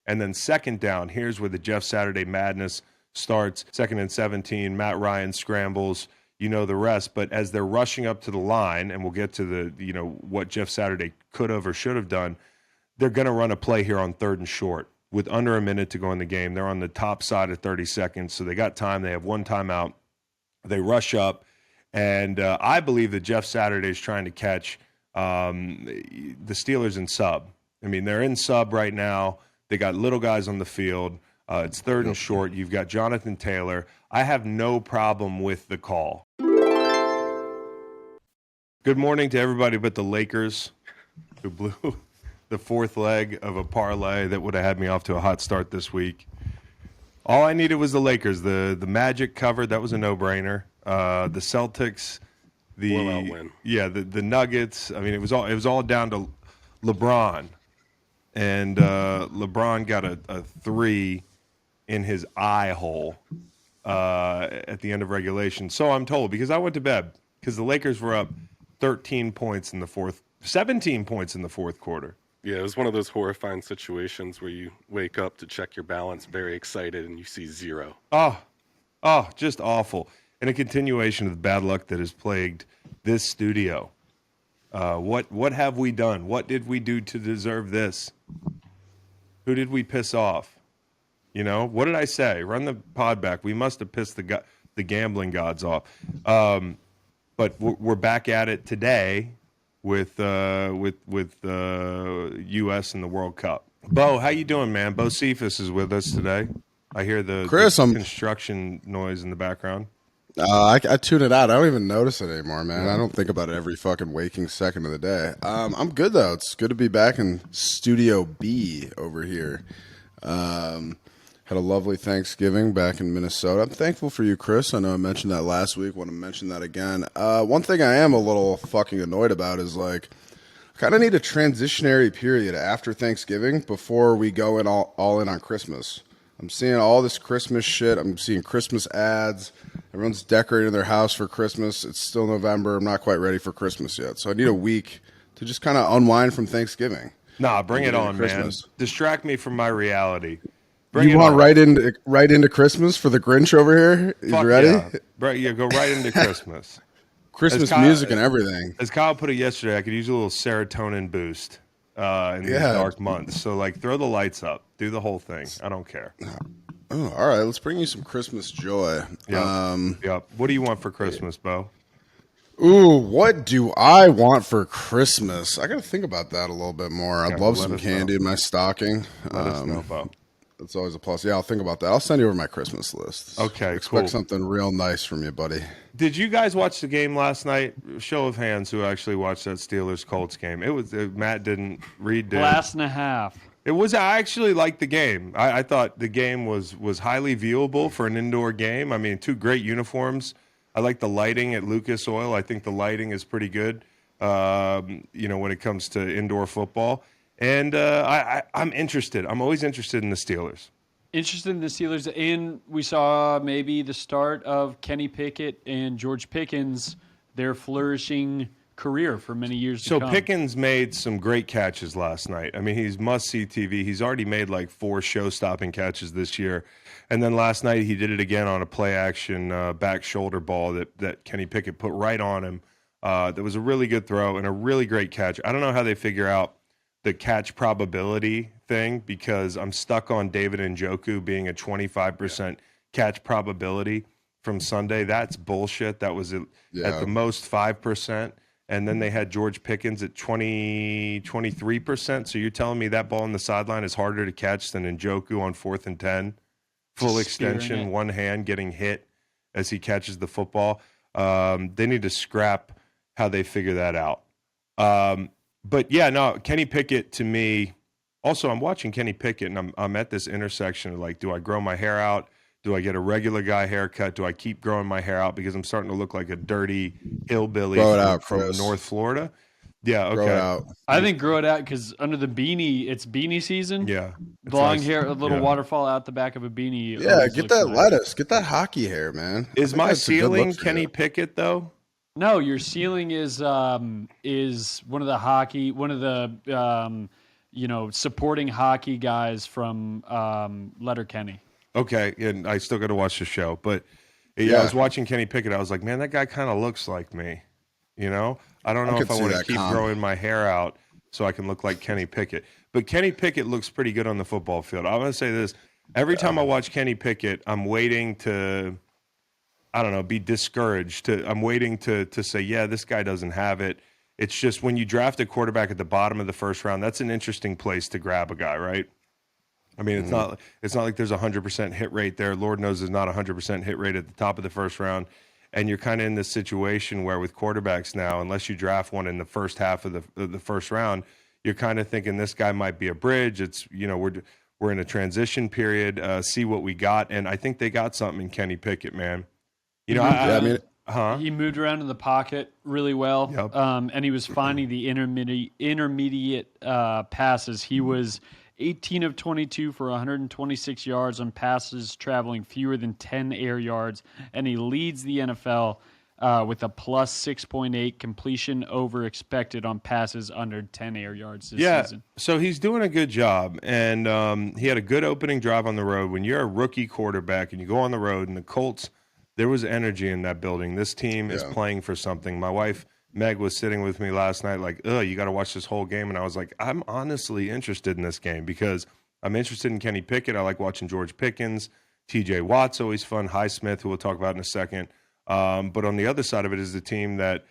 And then second down, here's where the Jeff Saturday madness starts. 2nd and 17, Matt Ryan scrambles. You know the rest. But as they're rushing up to the line, and we'll get to what Jeff Saturday could have or should have done, they're going to run a play here on 3rd and short with under a minute to go in the game. They're on the top side of 30 seconds, so they got time. They have one timeout. They rush up, and I believe that Jeff Saturday is trying to catch the Steelers in sub. I mean, they're in sub right now. They got little guys on the field. It's 3rd and short. You've got Jonathan Taylor. I have no problem with the call. Good morning to everybody but the Lakers, who blew the 4th leg of a parlay that would have had me off to a hot start this week. All I needed was the Lakers. The Magic covered. That was a no-brainer. The Celtics, blowout win. Yeah, the Nuggets. I mean, it was all down to LeBron, and LeBron got a 3 in his eye hole at the end of regulation. So I'm told, because I went to bed, because the Lakers were up 17 points in the fourth quarter. Yeah, it was one of those horrifying situations where you wake up to check your balance, very excited, and you see 0. Oh, just awful. And a continuation of the bad luck that has plagued this studio. What have we done? What did we do to deserve this? Who did we piss off? What did I say? Run the pod back. We must have pissed the gambling gods off. But we're back at it today with U.S. and the World Cup. Bo, how you doing, man? Bo Cephas is with us today. I hear the construction noise in the background. I tune it out. I don't even notice it anymore, man. Yeah. I don't think about it every fucking waking second of the day. I'm good, though. It's good to be back in Studio B over here. Had a lovely Thanksgiving back in Minnesota. I'm thankful for you, Chris. I know I mentioned that last week. Want to mention that again. One thing I am a little fucking annoyed about is, I kind of need a transitionary period after Thanksgiving before we go in all in on Christmas. I'm seeing all this Christmas shit. I'm seeing Christmas ads. Everyone's decorating their house for Christmas. It's still November. I'm not quite ready for Christmas yet. So I need a week to just kind of unwind from Thanksgiving. Nah, bring it on, Christmas. Man. Distract me from my reality. You want right into Christmas for the Grinch over here? You ready? Yeah, go right into Christmas. Christmas music and everything. As Kyle put it yesterday, I could use a little serotonin boost in these dark months. So, throw the lights up. Do the whole thing. I don't care. Oh, all right. Let's bring you some Christmas joy. Yep. What do you want for Christmas, Bo? Ooh, what do I want for Christmas? I got to think about that a little bit more. I'd love some candy in my stocking. Let us know, Bo. That's always a plus. Yeah, I'll think about that. I'll send you over my Christmas list. Okay, Expect something real nice from you, buddy. Did you guys watch the game last night? Show of hands who actually watched that Steelers-Colts game. It was Matt didn't. Reed did. Last and a half. It was. I actually liked the game. I thought the game was highly viewable for an indoor game. I mean, 2 great uniforms. I like the lighting at Lucas Oil. I think the lighting is pretty good. When it comes to indoor football. And I'm interested. I'm always interested in the Steelers. And we saw maybe the start of Kenny Pickett and George Pickens, their flourishing career for many years to come. So Pickens made some great catches last night. I mean, he's must-see TV. He's already made 4 show-stopping catches this year. And then last night he did it again on a play-action back shoulder ball that Kenny Pickett put right on him. That was a really good throw and a really great catch. I don't know how they figure out the catch probability thing, because I'm stuck on David Njoku being a 25% catch probability from Sunday. That's bullshit. That was at the most 5%. And then they had George Pickens at 23%. So you're telling me that ball on the sideline is harder to catch than Njoku on 4th and 10? Full extension, one hand getting hit as he catches the football. They need to scrap how they figure that out. But yeah, no, Kenny Pickett to me. Also, I'm watching Kenny Pickett, and I'm at this intersection of do I grow my hair out? Do I get a regular guy haircut? Do I keep growing my hair out because I'm starting to look like a dirty hillbilly from North Florida? Yeah, okay. Grow it out. I think grow it out because under the beanie, it's beanie season. Yeah. Long hair, a little waterfall out the back of a beanie. Yeah, get that lettuce. Get that hockey hair, man. Is my ceiling Kenny Pickett, though? No, your ceiling is one of the supporting hockey guys from Letterkenny. Okay, and I still got to watch the show, but yeah, I Yeah. was watching Kenny Pickett. I was like, man, that guy kind of looks like me. I don't know could if I see want to that keep comp. growing my hair out so I can look like Kenny Pickett. But Kenny Pickett looks pretty good on the football field. I'm going to say this: every time I watch Kenny Pickett, I'm waiting to, I don't know, be discouraged. I'm waiting to say, yeah, this guy doesn't have it. It's just when you draft a quarterback at the bottom of the first round, that's an interesting place to grab a guy, right? I mean, it's not like there's a 100% hit rate there. Lord knows there's not a 100% hit rate at the top of the first round. And you're kind of in this situation where with quarterbacks now, unless you draft one in the first half of the first round, you're kind of thinking this guy might be a bridge. It's we're in a transition period. See what we got, and I think they got something in Kenny Pickett, man. He moved around in the pocket really well, Yep. and he was finding the intermediate passes. He was 18 of 22 for 126 yards on passes traveling fewer than 10 air yards, and he leads the NFL with a plus 6.8 completion over expected on passes under 10 air yards this season. So he's doing a good job, and he had a good opening drive on the road. When you're a rookie quarterback and you go on the road, and the Colts, there was energy in that building. This team is playing for something. My wife Meg was sitting with me last night like, you got to watch this whole game. And I was like, I'm honestly interested in this game because I'm interested in Kenny Pickett. I like watching George Pickens. TJ Watt's always fun. Highsmith, who we'll talk about in a second. But on the other side of it is the team that,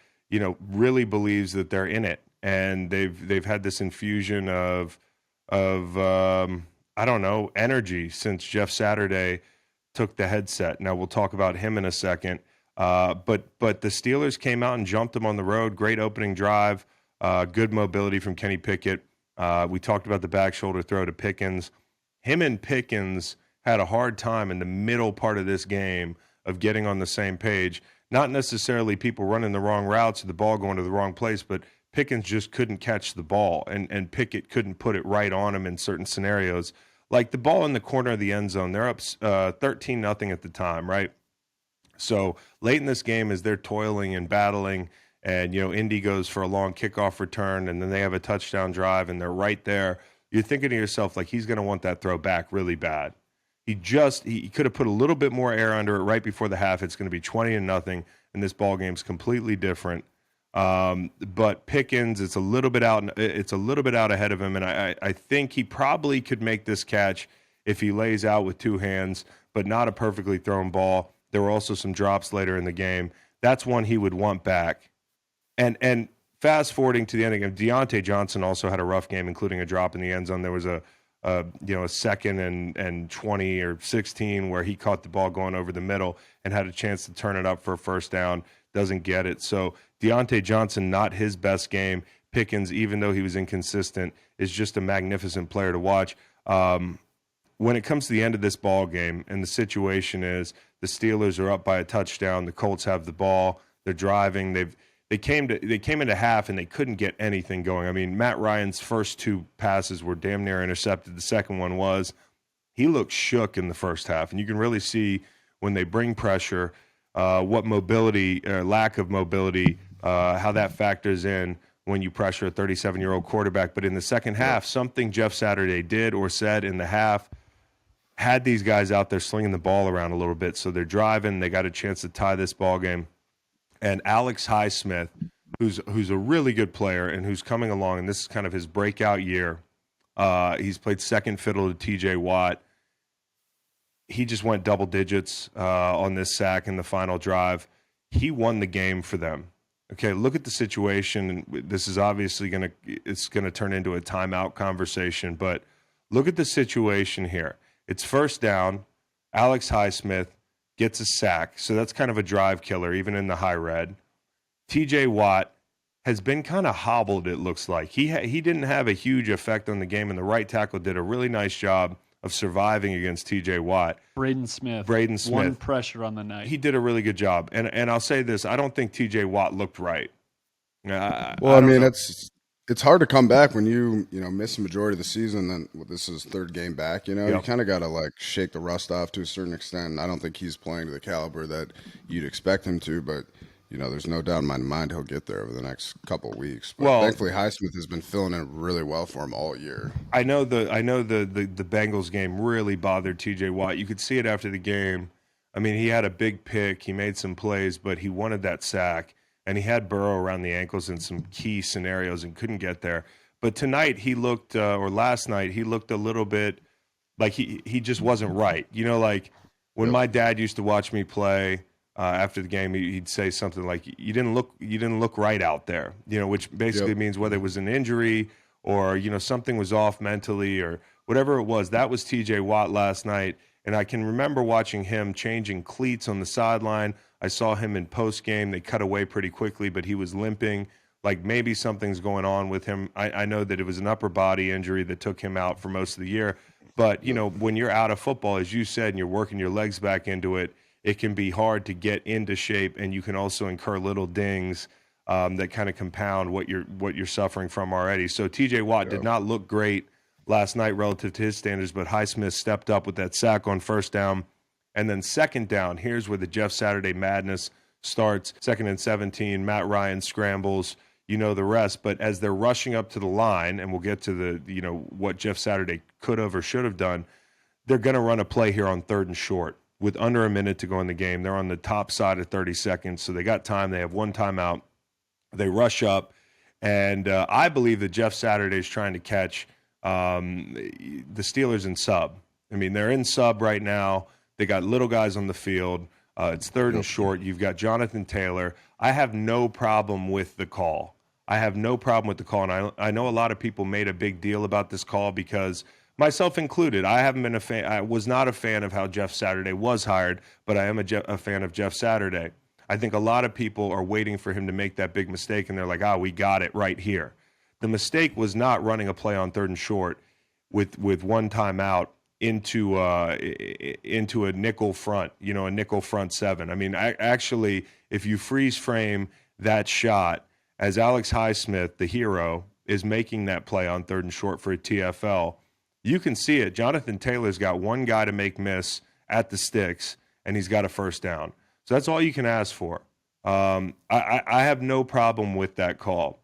really believes that they're in it. And they've had this infusion of I don't know, energy since Jeff Saturday took the headset. Now we'll talk about him in a second. But the Steelers came out and jumped them on the road. Great opening drive. Good mobility from Kenny Pickett. We talked about the back shoulder throw to Pickens. Him and Pickens had a hard time in the middle part of this game of getting on the same page. Not necessarily people running the wrong routes or the ball going to the wrong place, but Pickens just couldn't catch the ball, and Pickett couldn't put it right on him in certain scenarios. Like the ball in the corner of the end zone, they're up 13-0 at the time, right? So late in this game, as they're toiling and battling, and Indy goes for a long kickoff return, and then they have a touchdown drive, and they're right there. You're thinking to yourself, like, he's going to want that throw back really bad. He could have put a little bit more air under it right before the half. It's going to be 20-0, and this ball game's completely different. But Pickens, it's a little bit out ahead of him, and I think he probably could make this catch if he lays out with two hands, but not a perfectly thrown ball. There were also some drops later in the game. That's one he would want back. And fast forwarding to the end of the game, Deontay Johnson also had a rough game, including a drop in the end zone. There was a second and 20 or 16 where he caught the ball going over the middle and had a chance to turn it up for a first down. Doesn't get it. So Deontay Johnson, not his best game. Pickens, even though he was inconsistent, is just a magnificent player to watch. When it comes to the end of this ball game, and the situation is the Steelers are up by a touchdown, the Colts have the ball, they're driving, they came into half and they couldn't get anything going. I mean, Matt Ryan's first two passes were damn near intercepted. The second one was. He looked shook in the first half, and you can really see when they bring pressure, what mobility, lack of mobility, how that factors in when you pressure a 37-year-old quarterback. But in the second half, something Jeff Saturday did or said in the half had these guys out there slinging the ball around a little bit. So they're driving. They got a chance to tie this ball game. And Alex Highsmith, who's a really good player and who's coming along, and this is kind of his breakout year. He's played second fiddle to T.J. Watt. He just went double digits on this sack in the final drive. He won the game for them. Okay, look at the situation. This is obviously going to turn into a timeout conversation, but look at the situation here. It's first down. Alex Highsmith gets a sack, so that's kind of a drive killer, even in the high red. T.J. Watt has been kind of hobbled, it looks like. He didn't have a huge effect on the game, and the right tackle did a really nice job of surviving against T.J. Watt. Braden Smith. One pressure on the night. He did a really good job. And I'll say this, I don't think T.J. Watt looked right. It's hard to come back when you miss the majority of the season. Then this is third game back. You kind of got to shake the rust off to a certain extent. I don't think he's playing to the caliber that you'd expect him to, but there's no doubt in my mind he'll get there over the next couple of weeks. But Well, thankfully, Highsmith has been filling in really well for him all year. I know the Bengals game really bothered T.J. Watt. You could see it after the game. I mean, he had a big pick, he made some plays, but he wanted that sack, and he had Burrow around the ankles in some key scenarios and couldn't get there. But tonight he looked, or last night he looked a little bit like he just wasn't right. Like when my dad used to watch me play. After the game, he'd say something like, "You didn't look right out there," which basically means whether it was an injury or something was off mentally or whatever it was. That was T.J. Watt last night, and I can remember watching him changing cleats on the sideline. I saw him in post game; they cut away pretty quickly, but he was limping. Like maybe something's going on with him. I know that it was an upper body injury that took him out for most of the year. But when you're out of football, as you said, and you're working your legs back into it. It can be hard to get into shape, and you can also incur little dings that kind of compound what you're suffering from already. So T.J. Watt did not look great last night relative to his standards, but Highsmith stepped up with that sack on first down. And then second down, here's where the Jeff Saturday madness starts. 2nd and 17, Matt Ryan scrambles, the rest. But as they're rushing up to the line, and we'll get to the what Jeff Saturday could have or should have done, they're going to run a play here on 3rd and short. With under a minute to go in the game. They're on the top side of 30 seconds, so they got time. They have one timeout. They rush up, and I believe that Jeff Saturday is trying to catch the Steelers in sub. I mean, they're in sub right now. They got little guys on the field. It's 3rd and short. You've got Jonathan Taylor. I have no problem with the call. And I know a lot of people made a big deal about this call because – myself included, I haven't been a fan. I was not a fan of how Jeff Saturday was hired, but I am a fan of Jeff Saturday. I think a lot of people are waiting for him to make that big mistake, and they're like, we got it right here. The mistake was not running a play on 3rd and short with one timeout into a nickel front, a nickel front 7. I mean, actually, if you freeze frame that shot as Alex Highsmith, the hero, is making that play on 3rd and short for a TFL, you can see it. Jonathan Taylor's got one guy to make miss at the sticks, and he's got a first down. So that's all you can ask for. I have no problem with that call.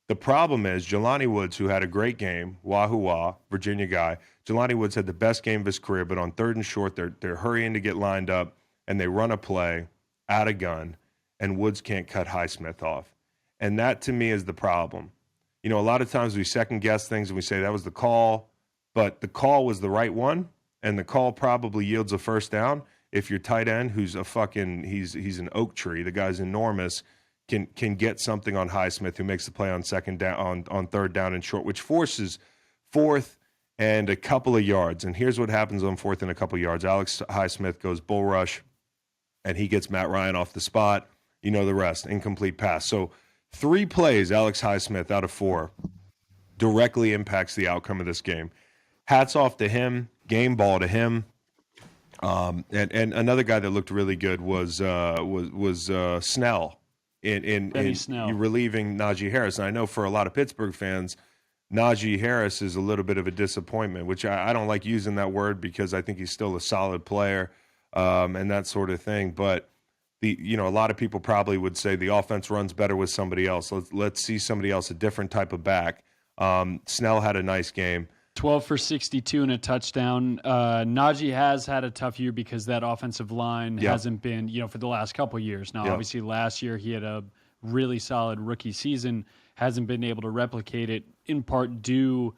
The problem is Jelani Woods, who had a great game, Wahoo, Virginia guy. Jelani Woods had the best game of his career, but on 3rd and short, they're hurrying to get lined up, and they run a play out of gun, and Woods can't cut Highsmith off. And that, to me, is the problem. A lot of times we second-guess things, and we say that was the call, but the call was the right one, and the call probably yields a first down. If your tight end, who's he's an oak tree, the guy's enormous, can get something on Highsmith, who makes the play on 3rd down and short, which forces 4th and a couple of yards. And here's what happens on 4th and a couple of yards. Alex Highsmith goes bull rush, and he gets Matt Ryan off the spot. You know the rest, incomplete pass. So 3 plays, Alex Highsmith out of 4, directly impacts the outcome of this game. Hats off to him, game ball to him. And another guy that looked really good was Snell in Snell. relieving Najee Harris. And I know for a lot of Pittsburgh fans, Najee Harris is a little bit of a disappointment, which I don't like using that word because I think he's still a solid player and that sort of thing. But a lot of people probably would say the offense runs better with somebody else. Let's see somebody else, a different type of back. Snell had a nice game. 12 for 62 and a touchdown. Najee has had a tough year because that offensive line hasn't been, for the last couple of years. Now, obviously, last year he had a really solid rookie season, hasn't been able to replicate it in part because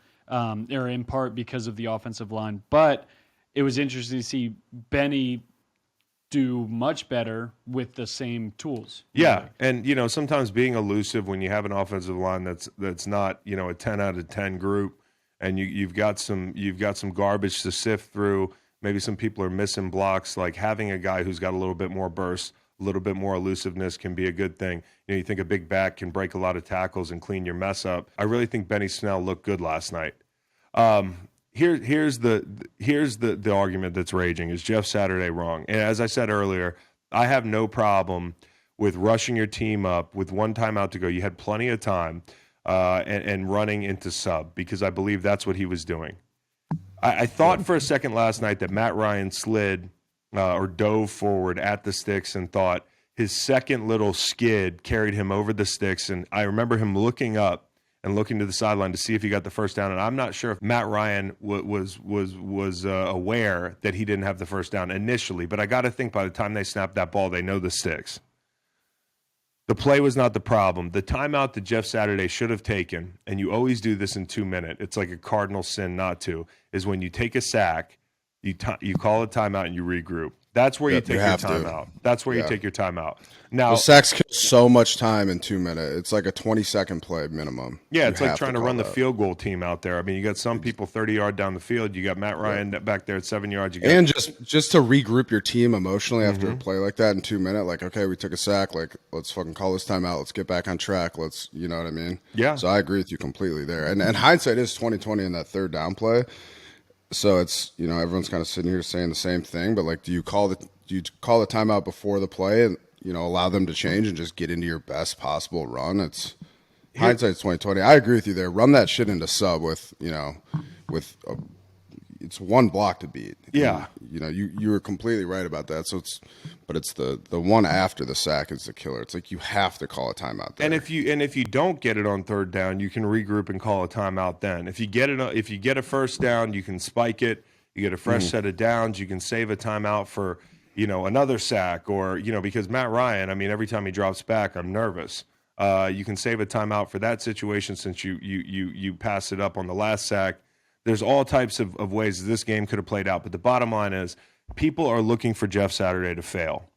of the offensive line. But it was interesting to see Benny do much better with the same tools. Yeah, and sometimes being elusive when you have an offensive line that's not a 10 out of 10 group. And you've got some garbage to sift through. Maybe some people are missing blocks. Like having a guy who's got a little bit more burst, a little bit more elusiveness can be a good thing. You think a big back can break a lot of tackles and clean your mess up. I really think Benny Snell looked good last night. Here's the argument that's raging. Is Jeff Saturday wrong? And as I said earlier, I have no problem with rushing your team up with one timeout to go. You had plenty of time. And running into sub, because I believe that's what he was doing. I thought for a second last night that Matt Ryan slid or dove forward at the sticks and thought his second little skid carried him over the sticks, and I remember him looking up and looking to the sideline to see if he got the first down. And I'm not sure if Matt Ryan was aware that he didn't have the first down initially, but I got to think by the time they snapped that ball, they know the sticks. The play was not the problem. The timeout that Jeff Saturday should have taken, and you always do this in 2 minutes, it's like a cardinal sin not to, is when you take a sack, you call a timeout and you regroup. That's where you take your timeout. That's where you take your timeout. Now, the sacks kill so much time in 2 minutes. It's like a 20-second play minimum. Yeah, it's like trying to run the field goal team out there. I mean, you got some people 30 yards down the field. You got Matt Ryan back there at 7 yards. And just to regroup your team emotionally after a play like that in 2 minutes, like, okay, we took a sack. Like, let's fucking call this timeout. Let's get back on track. Let's, you know what I mean? Yeah. So I agree with you completely there. And hindsight is 20/20 in that third down play. So it's, you know, everyone's kind of sitting here saying the same thing, but like, do you call the timeout before the play and, you know, allow them to change and just get into your best possible run? It's hindsight's 20/20. I agree with you there. Run that shit into sub with, you know, it's one block to beat. Yeah. You know, you were completely right about that. So it's the one after the sack is the killer. It's like you have to call a timeout there. And if you don't get it on third down, you can regroup and call a timeout then. If you get a first down, you can spike it. You get a fresh set of downs. You can save a timeout for, you know, another sack, or, you know, because Matt Ryan, I mean, every time he drops back, I'm nervous. You can save a timeout for that situation since you pass it up on the last sack. There's all types of ways this game could have played out, but the bottom line is people are looking for Jeff Saturday to fail.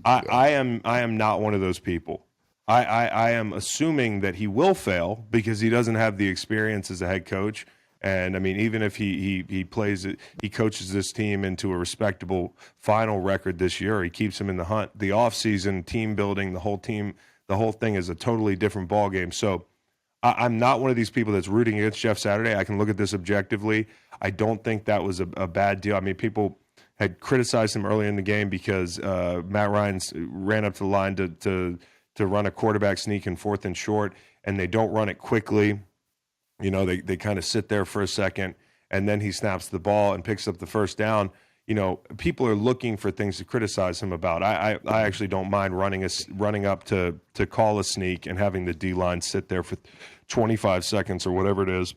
I am not one of those people. I am assuming that he will fail because he doesn't have the experience as a head coach. And I mean, even if he plays it, he coaches this team into a respectable final record this year. He keeps them in the hunt. The offseason, team building, the whole thing is a totally different ballgame. So I'm not one of these people that's rooting against Jeff Saturday. I can look at this objectively. I don't think that was a bad deal. I mean, people had criticized him early in the game because Matt Ryan ran up to the line to run a quarterback sneak in 4th and short, and they don't run it quickly. You know, they kind of sit there for a second, and then he snaps the ball and picks up the first down. You know, people are looking for things to criticize him about. I actually don't mind running up to call a sneak and having the D-line sit there for 25 seconds or whatever it is,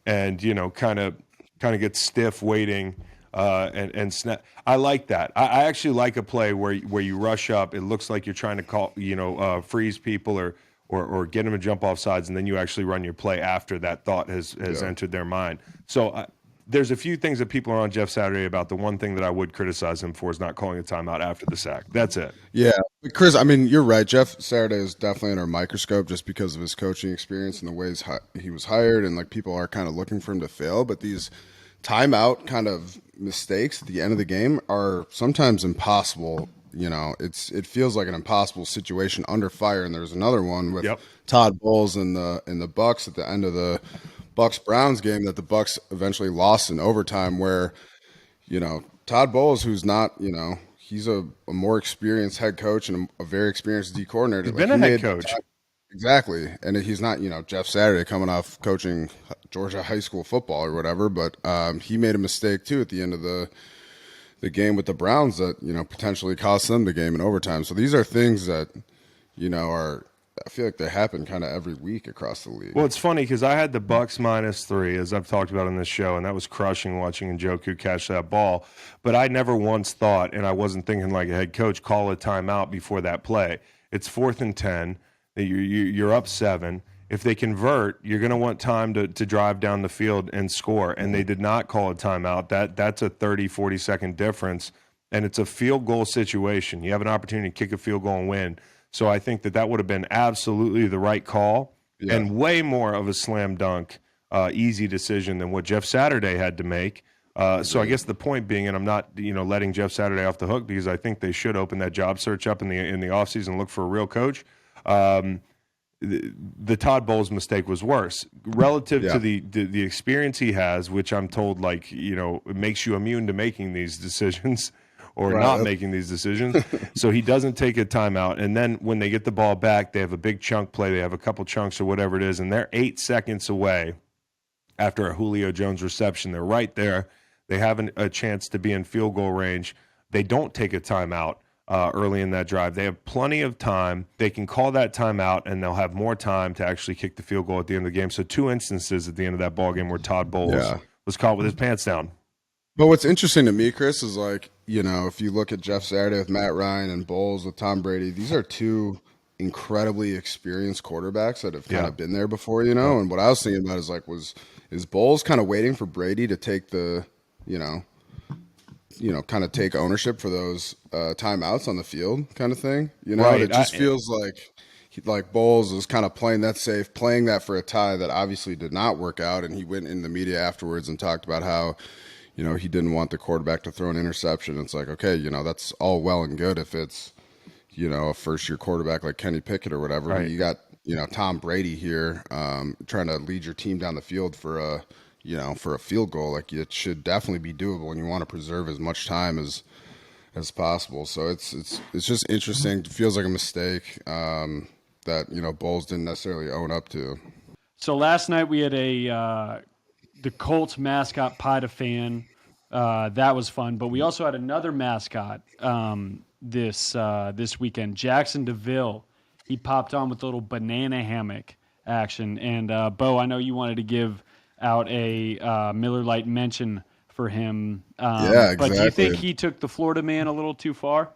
and, you know, kind of get stiff waiting and snap. I like that. I actually like a play where you rush up. It looks like you're trying to freeze people or get them to jump off sides, and then you actually run your play after that thought has entered their mind. So there's a few things that people are on Jeff Saturday about. The one thing that I would criticize him for is not calling a timeout after the sack. That's it. Yeah. Chris, I mean, you're right. Jeff Saturday is definitely under a microscope just because of his coaching experience and the ways he was hired, and like people are kind of looking for him to fail. But these timeout kind of mistakes at the end of the game are sometimes impossible. You know, it feels like an impossible situation under fire. And there's another one with Todd Bowles in the Bucks at the end of the Bucks-Browns game that the Bucks eventually lost in overtime, where, you know, Todd Bowles, who's not, you know, he's a more experienced head coach and a very experienced D coordinator. He's been a head coach. Exactly. And he's not, you know, Jeff Saturday coming off coaching Georgia high school football or whatever, but he made a mistake too at the end of the game with the Browns that, you know, potentially cost them the game in overtime. So these are things that, you know, I feel like they happen kind of every week across the league. Well, it's funny because I had the Bucks -3, as I've talked about on this show, and that was crushing watching Njoku catch that ball. But I never once thought, and I wasn't thinking like a head coach, call a timeout before that play. It's 4th and 10. You're up 7. If they convert, you're going to want time to drive down the field and score. And they did not call a timeout. That's a 30, 40-second difference, and it's a field goal situation. You have an opportunity to kick a field goal and win. So I think that would have been absolutely the right call and way more of a slam dunk, easy decision than what Jeff Saturday had to make. So I guess the point being, and I'm not, you know, letting Jeff Saturday off the hook because I think they should open that job search up in the offseason and look for a real coach. The Todd Bowles mistake was worse relative to the experience he has, which I'm told, like, you know, it makes you immune to making these decisions. Or not making these decisions. So he doesn't take a timeout. And then when they get the ball back, they have a big chunk play. They have a couple chunks or whatever it is, and they're 8 seconds away after a Julio Jones reception. They're right there. They have a chance to be in field goal range. They don't take a timeout. early in that drive. They have plenty of time. They can call that timeout, and they'll have more time to actually kick the field goal at the end of the game. So 2 instances at the end of that ball game where Todd Bowles was caught with his pants down. But what's interesting to me, Chris, is like, if you look at Jeff Saturday with Matt Ryan and Bowles with Tom Brady, these are two incredibly experienced quarterbacks that have kind of been there before, And what I was thinking about is Bowles kind of waiting for Brady to take the, kind of take ownership for those timeouts on the field kind of thing. Right. It just feels like Bowles was kind of playing that safe, playing that for a tie that obviously did not work out. And he went in the media afterwards and talked about how, he didn't want the quarterback to throw an interception. It's like, okay, that's all well and good if it's, a first-year quarterback like Kenny Pickett or whatever. Right. But you got, Tom Brady here trying to lead your team down the field for a field goal. Like, it should definitely be doable, and you want to preserve as much time as possible. So it's just interesting. It feels like a mistake that, Bowles didn't necessarily own up to. So last night we had the Colts mascot pie to fan. That was fun, but we also had another mascot this weekend, Jackson DeVille. He popped on with a little banana hammock action, and Bo, I know you wanted to give out a Miller Lite mention for him. Yeah, exactly. But do you think he took the Florida man a little too far?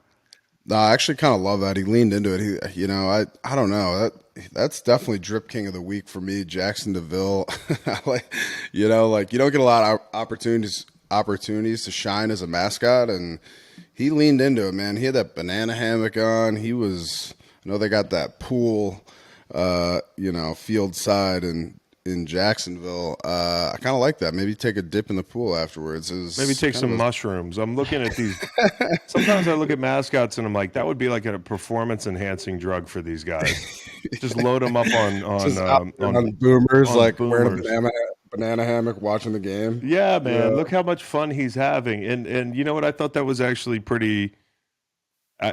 No, I actually kind of love that. He leaned into it. I don't know. That's definitely drip king of the week for me, Jackson DeVille. You don't get a lot of opportunities to shine as a mascot, and he leaned into it, man. He had that banana hammock on. I know they got that pool, field side in Jacksonville. I kind of like that. Maybe take a dip in the pool afterwards. Maybe take some mushrooms. I'm looking at these. Sometimes I look at mascots and I'm like, that would be like a performance-enhancing drug for these guys. Just load them up on boomers, on like boomers. wearing a banana hammock, watching the game. Yeah, man. Look how much fun he's having. And you know what? I thought that was actually pretty.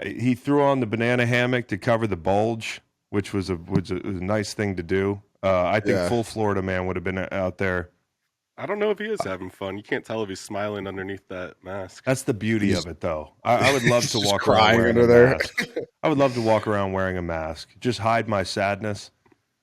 He threw on the banana hammock to cover the bulge, which was a nice thing to do. I think full Florida man would have been out there. I don't know if he is having fun. You can't tell if he's smiling underneath that mask. That's the beauty of it, though. I would love to walk around crying wearing under a there. mask. I would love to walk around wearing a mask. Just hide my sadness.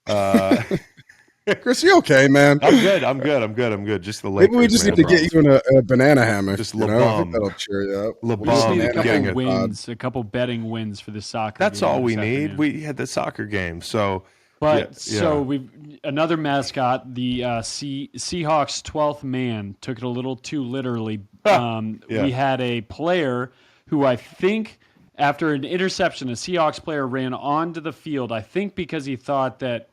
Chris, you okay, man? I'm good. Just the Lakers. Maybe we just need to get you in a banana hammock. Just I think that'll cheer you up. We just need a getting couple wins, a couple betting wins for the soccer. That's game all we this need. afternoon. We had the soccer game, so. But so we've another mascot, the Seahawks 12th man, took it a little too literally. We had a player who I think after an interception, a Seahawks player ran onto the field, I think because he thought that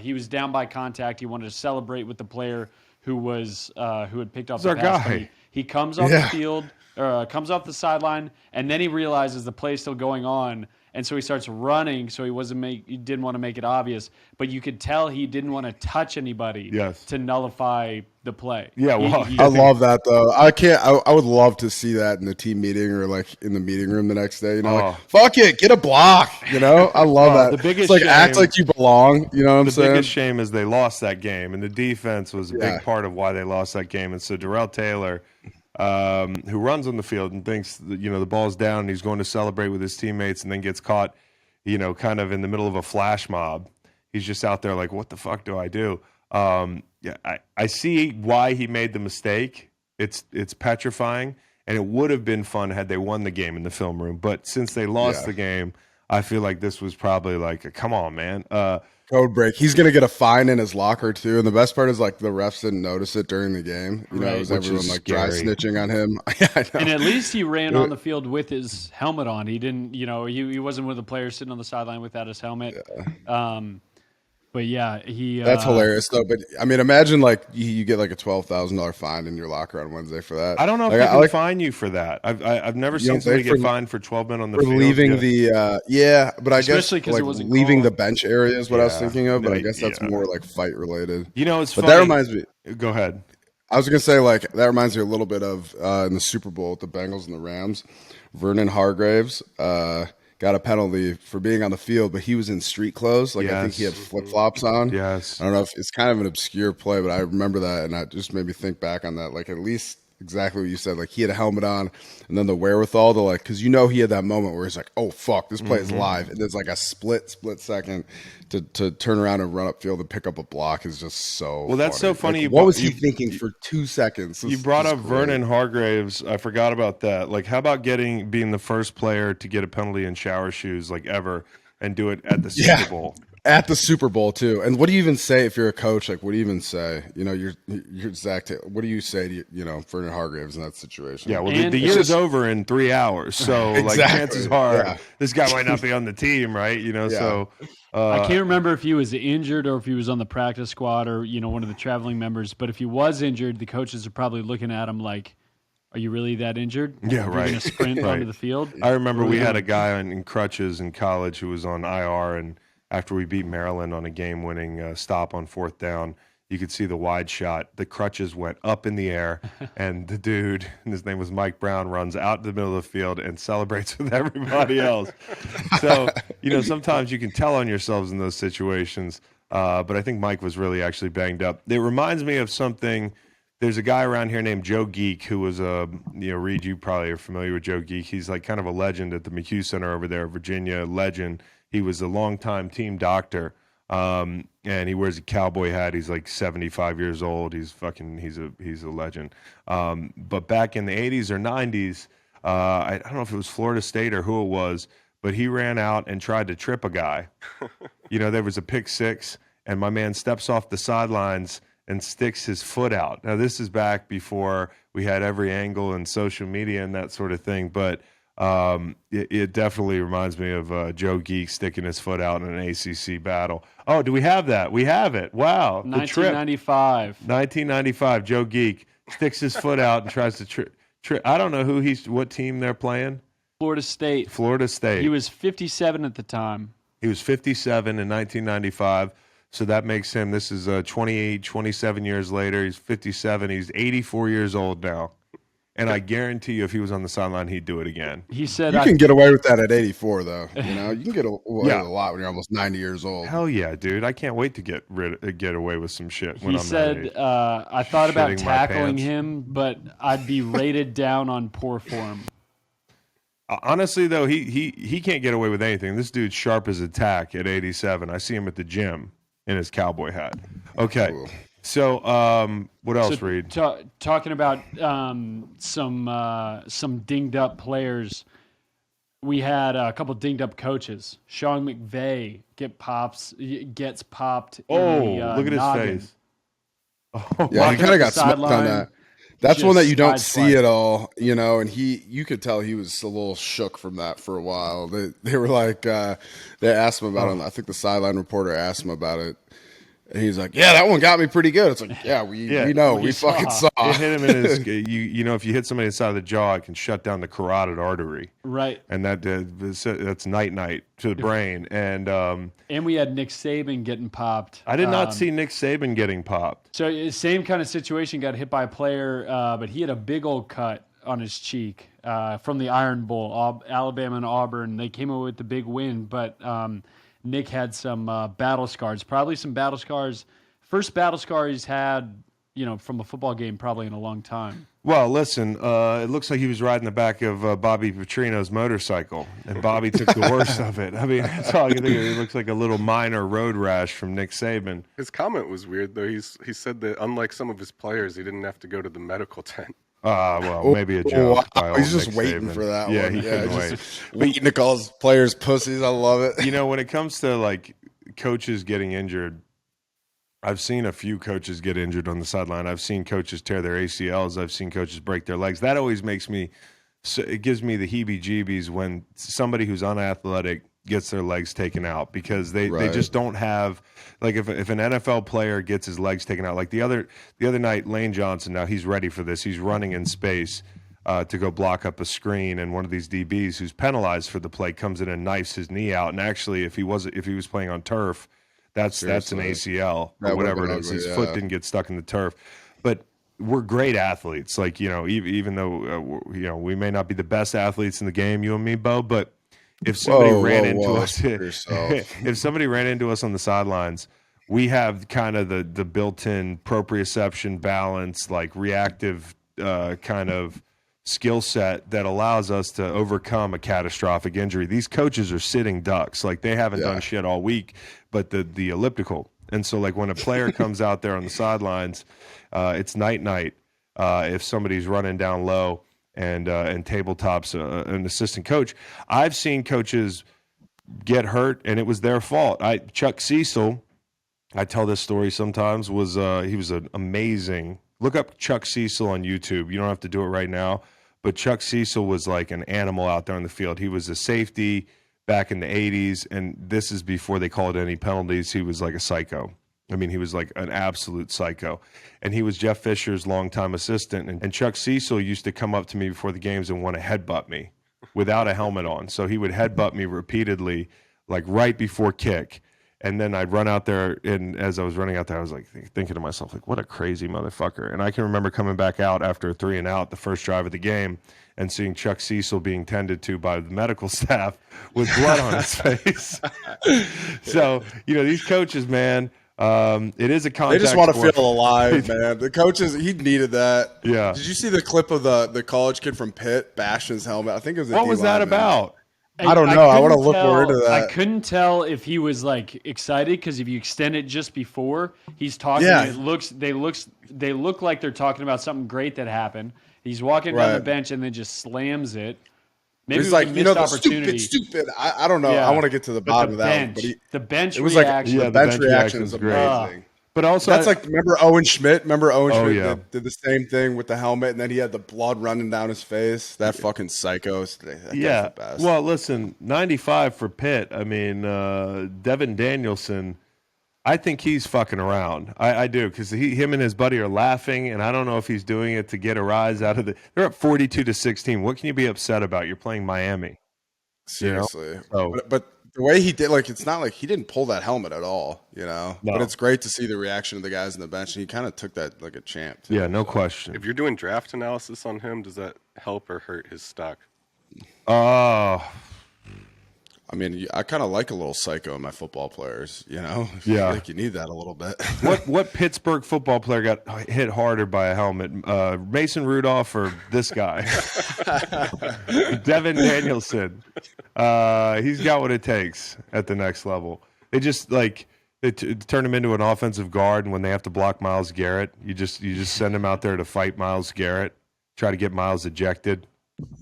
he was down by contact. He wanted to celebrate with the player who had picked up the pass. Guy. He comes off the field, comes off the sideline, and then he realizes the play's still going on. And so he starts running. So he didn't want to make it obvious, but you could tell he didn't want to touch anybody to nullify the play. Yeah, well, I love that though. I would love to see that in the team meeting or like in the meeting room the next day. Like fuck it, get a block. I love that. The biggest it's like shame, act like you belong. You know what I'm saying? The biggest shame is they lost that game, and the defense was a big part of why they lost that game. And so Darrell Taylor, who runs on the field and thinks that, the ball's down and he's going to celebrate with his teammates and then gets caught, kind of in the middle of a flash mob. He's just out there like, what the fuck do I do? I see why he made the mistake. It's petrifying, and it would have been fun had they won the game in the film room. But since they lost the game, I feel like this was probably like, come on, man. Code break. He's going to get a fine in his locker, too. And the best part is, like, the refs didn't notice it during the game. It was everyone, like, dry snitching on him. I know. And at least he ran on the field with his helmet on. He didn't, he wasn't with the players sitting on the sideline without his helmet. Yeah. But, yeah, That's hilarious, though. But, I mean, imagine, like, you get, like, a $12,000 fine in your locker on Wednesday for that. I don't know if they can fine you for that. I've never seen somebody get fined for 12 men on the field. For leaving but I guess, like, leaving the bench area is what I was thinking of. But I guess that's more, like, fight-related. It's funny. But that reminds me. Go ahead. I was going to say, like, that reminds me a little bit of in the Super Bowl with the Bengals and the Rams. Vernon Hargraves got a penalty for being on the field, but he was in street clothes. Like, I think he had flip-flops on. Yes. I don't know if it's kind of an obscure play, but I remember that, and that just made me think back on that. Like, at least exactly what you said. Like he had a helmet on, and then the wherewithal to like, because he had that moment where he's like, "Oh fuck, this play is live," and there's like a split second to turn around and run upfield and pick up a block is just so. Well, that's so funny. Like, what was he thinking for 2 seconds? You brought up Vernon Hargreaves. I forgot about that. Like, how about being the first player to get a penalty in shower shoes like ever and do it at the Super Bowl? At the Super Bowl too. And what do you even say if you're a coach? Like, what do you even say? You're Zach. What do you say to Vernon Hargreaves in that situation? Yeah, well, the year's over in 3 hours, so like chances are this guy might not be on the team, right? So I can't remember if he was injured or if he was on the practice squad or one of the traveling members. But if he was injured, the coaches are probably looking at him like, "Are you really that injured? Yeah, right. You're going to sprint onto the field?" I remember we had a guy in crutches in college who was on IR, and after we beat Maryland on a game-winning stop on 4th down, you could see the wide shot. The crutches went up in the air, and the dude, and his name was Mike Brown, runs out in the middle of the field and celebrates with everybody else. So, sometimes you can tell on yourselves in those situations, but I think Mike was really actually banged up. It reminds me of something. There's a guy around here named Joe Geek who was Reed, you probably are familiar with Joe Geek. He's like kind of a legend at the McHugh Center over there, Virginia legend. He was a longtime team doctor, and he wears a cowboy hat. He's like 75 years old. He's a legend. But back in the 80s or 90s, I don't know if it was Florida State or who it was, but he ran out and tried to trip a guy. There was a pick six, and my man steps off the sidelines and sticks his foot out. Now, this is back before we had every angle and social media and that sort of thing, but it definitely reminds me of Joe Geek sticking his foot out in an ACC battle. Oh, do we have that? We have it. Wow. 1995. 1995. Joe Geek sticks his foot out and tries to trip. I don't know what team they're playing. Florida State. Florida State. He was 57 at the time. He was 57 in 1995. So that makes him, this is 27 years later. He's 57. He's 84 years old now. And I guarantee you, if he was on the sideline, he'd do it again. He said, "You can get away with that at 84, though. You can get away with a lot when you're almost 90 years old." Hell yeah, dude! I can't wait to get away with some shit. When he I'm said, that age. "I thought about Shitting my tackling pants. him, but I'd be rated down on poor form." Honestly, though, he can't get away with anything. This dude's sharp as a tack at 87. I see him at the gym in his cowboy hat. Okay. Cool. So, what else, Reed? Talking about some dinged up players, we had a couple dinged up coaches. Sean McVay gets popped. Oh, look at his noggin. face. Yeah, he kind of got smoked on that. That's one that you don't see sideswiped. at all, and you could tell he was a little shook from that for a while. They were like, they asked him about it. I think the sideline reporter asked him about it. And he's like, "Yeah, that one got me pretty good." It's like, "Yeah, we know. We fucking saw." It hit him in his, if you hit somebody inside of the jaw, it can shut down the carotid artery. Right. And that's night to the brain. And we had Nick Saban getting popped. I did not see Nick Saban getting popped. So same kind of situation, got hit by a player, but he had a big old cut on his cheek from the Iron Bowl, Alabama and Auburn. They came away with the big win, but Nick had some battle scars, probably some battle scars. First battle scar he's had, from a football game probably in a long time. Well, listen, it looks like he was riding the back of Bobby Petrino's motorcycle, and Bobby took the worst of it. I mean, that's all I can think of. It looks like a little minor road rash from Nick Saban. His comment was weird, though. He said that unlike some of his players, he didn't have to go to the medical tent. Well, maybe a joke. By He's old just Nick waiting Saban. for that Yeah, one. he couldn't wait. Waiting to call his players pussies. I love it. When it comes to like coaches getting injured, I've seen a few coaches get injured on the sideline. I've seen coaches tear their ACLs. I've seen coaches break their legs. That always makes me, it gives me the heebie-jeebies when somebody who's unathletic gets their legs taken out because they just don't have, like if an NFL player gets his legs taken out, like the other night, Lane Johnson, now he's ready for this. He's running in space to go block up a screen, and one of these DBs who's penalized for the play comes in and knifes his knee out. And actually, if he was playing on turf, that's an ACL or whatever it is. His foot didn't get stuck in the turf. But we're great athletes. Like, even though, we may not be the best athletes in the game, you and me, Bo, but if somebody ran into us, if somebody ran into us on the sidelines, we have kind of the built-in proprioception balance, like reactive kind of skill set that allows us to overcome a catastrophic injury. These coaches are sitting ducks. Like, they haven't done shit all week, but the elliptical. And so, like, when a player comes out there on the sidelines, it's night. If somebody's running down low and tabletops an assistant coach. I've seen coaches get hurt, and it was their fault. Chuck Cecil, I tell this story sometimes, was he was an amazing. Look up Chuck Cecil on YouTube. You don't have to do it right now, but Chuck Cecil was like an animal out there on the field. He was a safety back in the 80s, and this is before they called any penalties. He was like a psycho. I mean, he was like an absolute psycho. And he was Jeff Fisher's longtime assistant. And Chuck Cecil used to come up to me before the games and want to headbutt me without a helmet on. So he would headbutt me repeatedly, like right before kick. And then I'd run out there, and as I was running out there, I was like thinking to myself, like, what a crazy motherfucker. And I can remember coming back out after a 3-and-out, the first drive of the game, and seeing Chuck Cecil being tended to by the medical staff with blood on his face. So, these coaches, man, it is a contact They just want to sport. feel alive, man. The coaches, he needed that. Yeah. Did you see the clip of the college kid from Pitt bashing his helmet? I think it was. What was that about? I don't know. I want to couldn't look more into tell- that. I couldn't tell if he was like excited because if you extend it just before he's talking, Yeah. they look like they're talking about something great that happened. He's walking down the Right. bench and then just slams it. Maybe He's it was like, a the missed opportunity. stupid. I don't know. Yeah. I want to get to the But bottom the of that bench, one. But the bench it was like reaction. the bench reaction is reaction's great. amazing. But also, That's like, remember Owen Schmidt? Remember Owen Oh, Schmidt yeah. did the same thing with the helmet, and then he had the blood running down his face. That fucking psycho. That guy's yeah. the best. Well, listen, 95 for Pitt. I mean, Devin Danielson, I think he's fucking around. I do, because him and his buddy are laughing, and I don't know if he's doing it to get a rise out of the. They're up 42-16. What can you be upset about? You're playing Miami. Seriously. So- But the way he did, like, it's not like he didn't pull that helmet at all, No. But it's great to see the reaction of the guys on the bench, and he kind of took that like a champ, too. Yeah, no question. If you're doing draft analysis on him, does that help or hurt his stock? I mean, I kind of like a little psycho in my football players, Yeah. I think you need that a little bit. What Pittsburgh football player got hit harder by a helmet? Mason Rudolph or this guy? Devin Danielson. He's got what it takes at the next level. They just they turn him into an offensive guard, and when they have to block Myles Garrett, you just send him out there to fight Myles Garrett, try to get Myles ejected.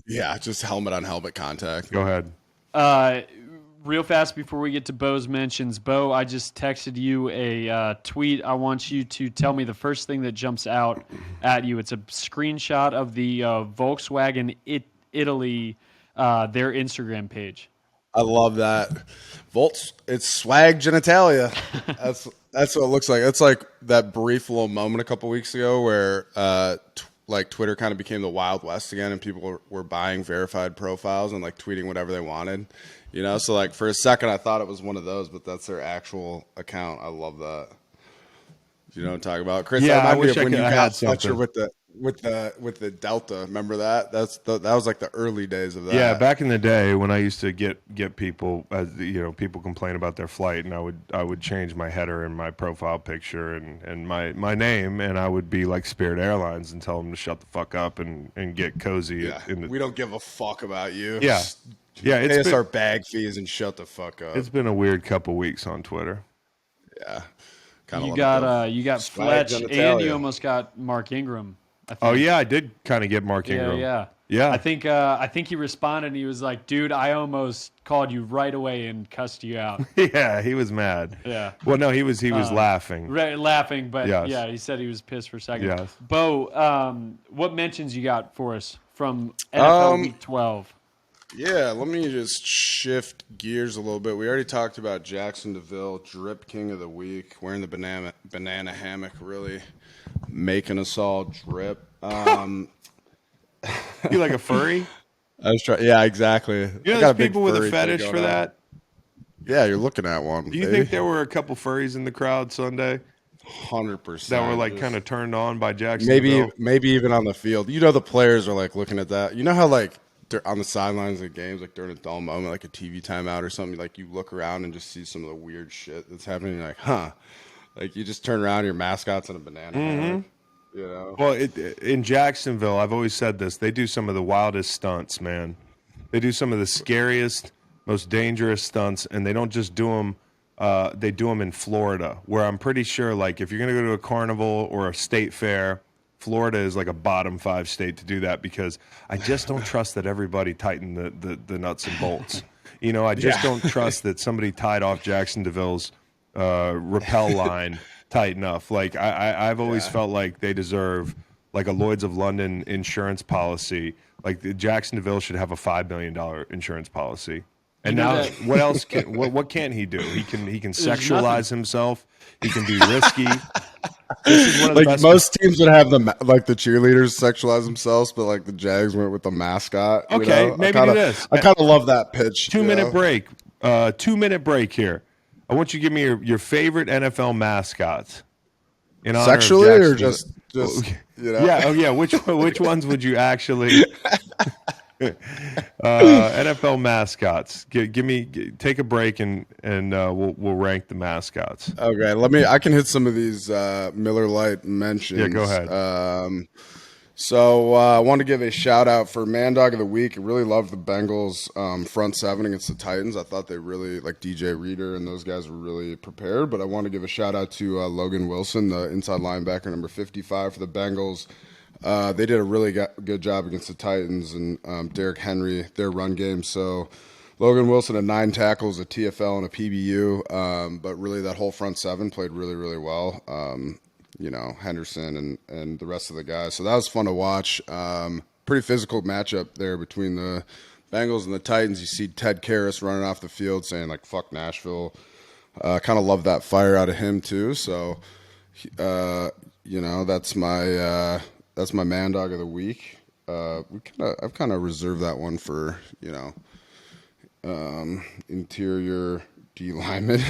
Yeah, just helmet on helmet contact. Go ahead. Real fast before we get to Bo's mentions, Bo, I just texted you a tweet. I want you to tell me the first thing that jumps out at you. It's a screenshot of the Volkswagen Italy, their Instagram page. I love that. It's swag genitalia. That's what it looks like. It's like that brief little moment a couple weeks ago where like Twitter kind of became the Wild West again, and people were buying verified profiles and like tweeting whatever they wanted. So like for a second I thought it was one of those, but that's their actual account. I love that. You know what I'm talking about, Chris? Yeah, that I reminded me wish of I when could- you I got had something. Fletcher with the Delta. Remember that? That was like the early days of that. Yeah, back in the day when I used to get people, people complain about their flight, and I would change my header and my profile picture and my name, and I would be like Spirit Airlines and tell them to shut the fuck up and get cozy. Yeah, we don't give a fuck about you. Yeah. Yeah, Pay us our bag fees and shut the fuck up. it's been a weird couple weeks on Twitter. Yeah. Kinda You love got swag Fletch, and genitalia. you almost got Mark Ingram. I think. Oh yeah, I did kind of get Mark Ingram. Yeah. I think he responded. And he was like, "Dude, I almost called you right away and cussed you out." Yeah, he was mad. Yeah. Well, no, he was laughing. Right, laughing, but Yes. yeah, he said he was pissed for a second. Yes. Bo, what mentions you got for us from NFL Week 12? Yeah, let me just shift gears a little bit. We already talked about Jacksonville, Drip King of the Week, wearing the banana hammock, really making us all drip. You like a furry? I was trying. Yeah, exactly. You I know, got there's a big people with a furry thing fetish going for on. that. Yeah, you're looking at one. Do you think there were a couple furries in the crowd Sunday 100% that were like kind of turned on by Jacksonville? maybe even on the field? The players are like looking at that. You know how like they're on the sidelines of games, like during a dull moment, like a TV timeout or something, like you look around and just see some of the weird shit that's happening. You're like, huh? Like you just turn around, your mascot's in a banana. hammock. You know. Well, in Jacksonville, I've always said this. They do some of the wildest stunts, man. They do some of the scariest, most dangerous stunts, and they don't just do them. They do them in Florida, where I'm pretty sure, like, if you're going to go to a carnival or a state fair, Florida is like a bottom 5 state to do that, because I just don't trust that everybody tightened the nuts and bolts. You know, I just don't trust that somebody tied off Jacksonville's rappel line tight enough. Like, I've always felt like they deserve like a Lloyd's of London insurance policy. Like, the Jacksonville should have a $5 million insurance policy. And now, what else? What can't he do? He can sexualize himself. He can be risky. This is one of the Like, best. most teams would have the cheerleaders sexualize themselves, but like the Jags went with the mascot. Okay, you know? maybe do this. I kind of love that pitch. 2-minute break. 2-minute break here. I want you to give me your favorite NFL mascots. In honor of Sexually or Jacksonville. just you know? Yeah. Oh yeah. Which ones would you actually? NFL mascots. Take a break and we'll rank the mascots. Okay, I can hit some of these Miller Lite mentions. Yeah, go ahead. So I want to give a shout out for Man Dog of the Week. I really loved the Bengals front seven against the Titans. I thought they really, like DJ Reader and those guys, were really prepared. But I want to give a shout out to Logan Wilson, the inside linebacker, number 55 for the Bengals. They did a really good job against the Titans and Derrick Henry, their run game. So Logan Wilson had 9 tackles, a TFL, and a PBU. But really, that whole front seven played really, really well. You know, Henderson and the rest of the guys. So that was fun to watch. Pretty physical matchup there between the Bengals and the Titans. You see Ted Karras running off the field saying, like, fuck Nashville. Kind of love that fire out of him, too. So, you know, that's my Man Dog of the Week. I've kind of reserved that one for, you know, interior D lineman,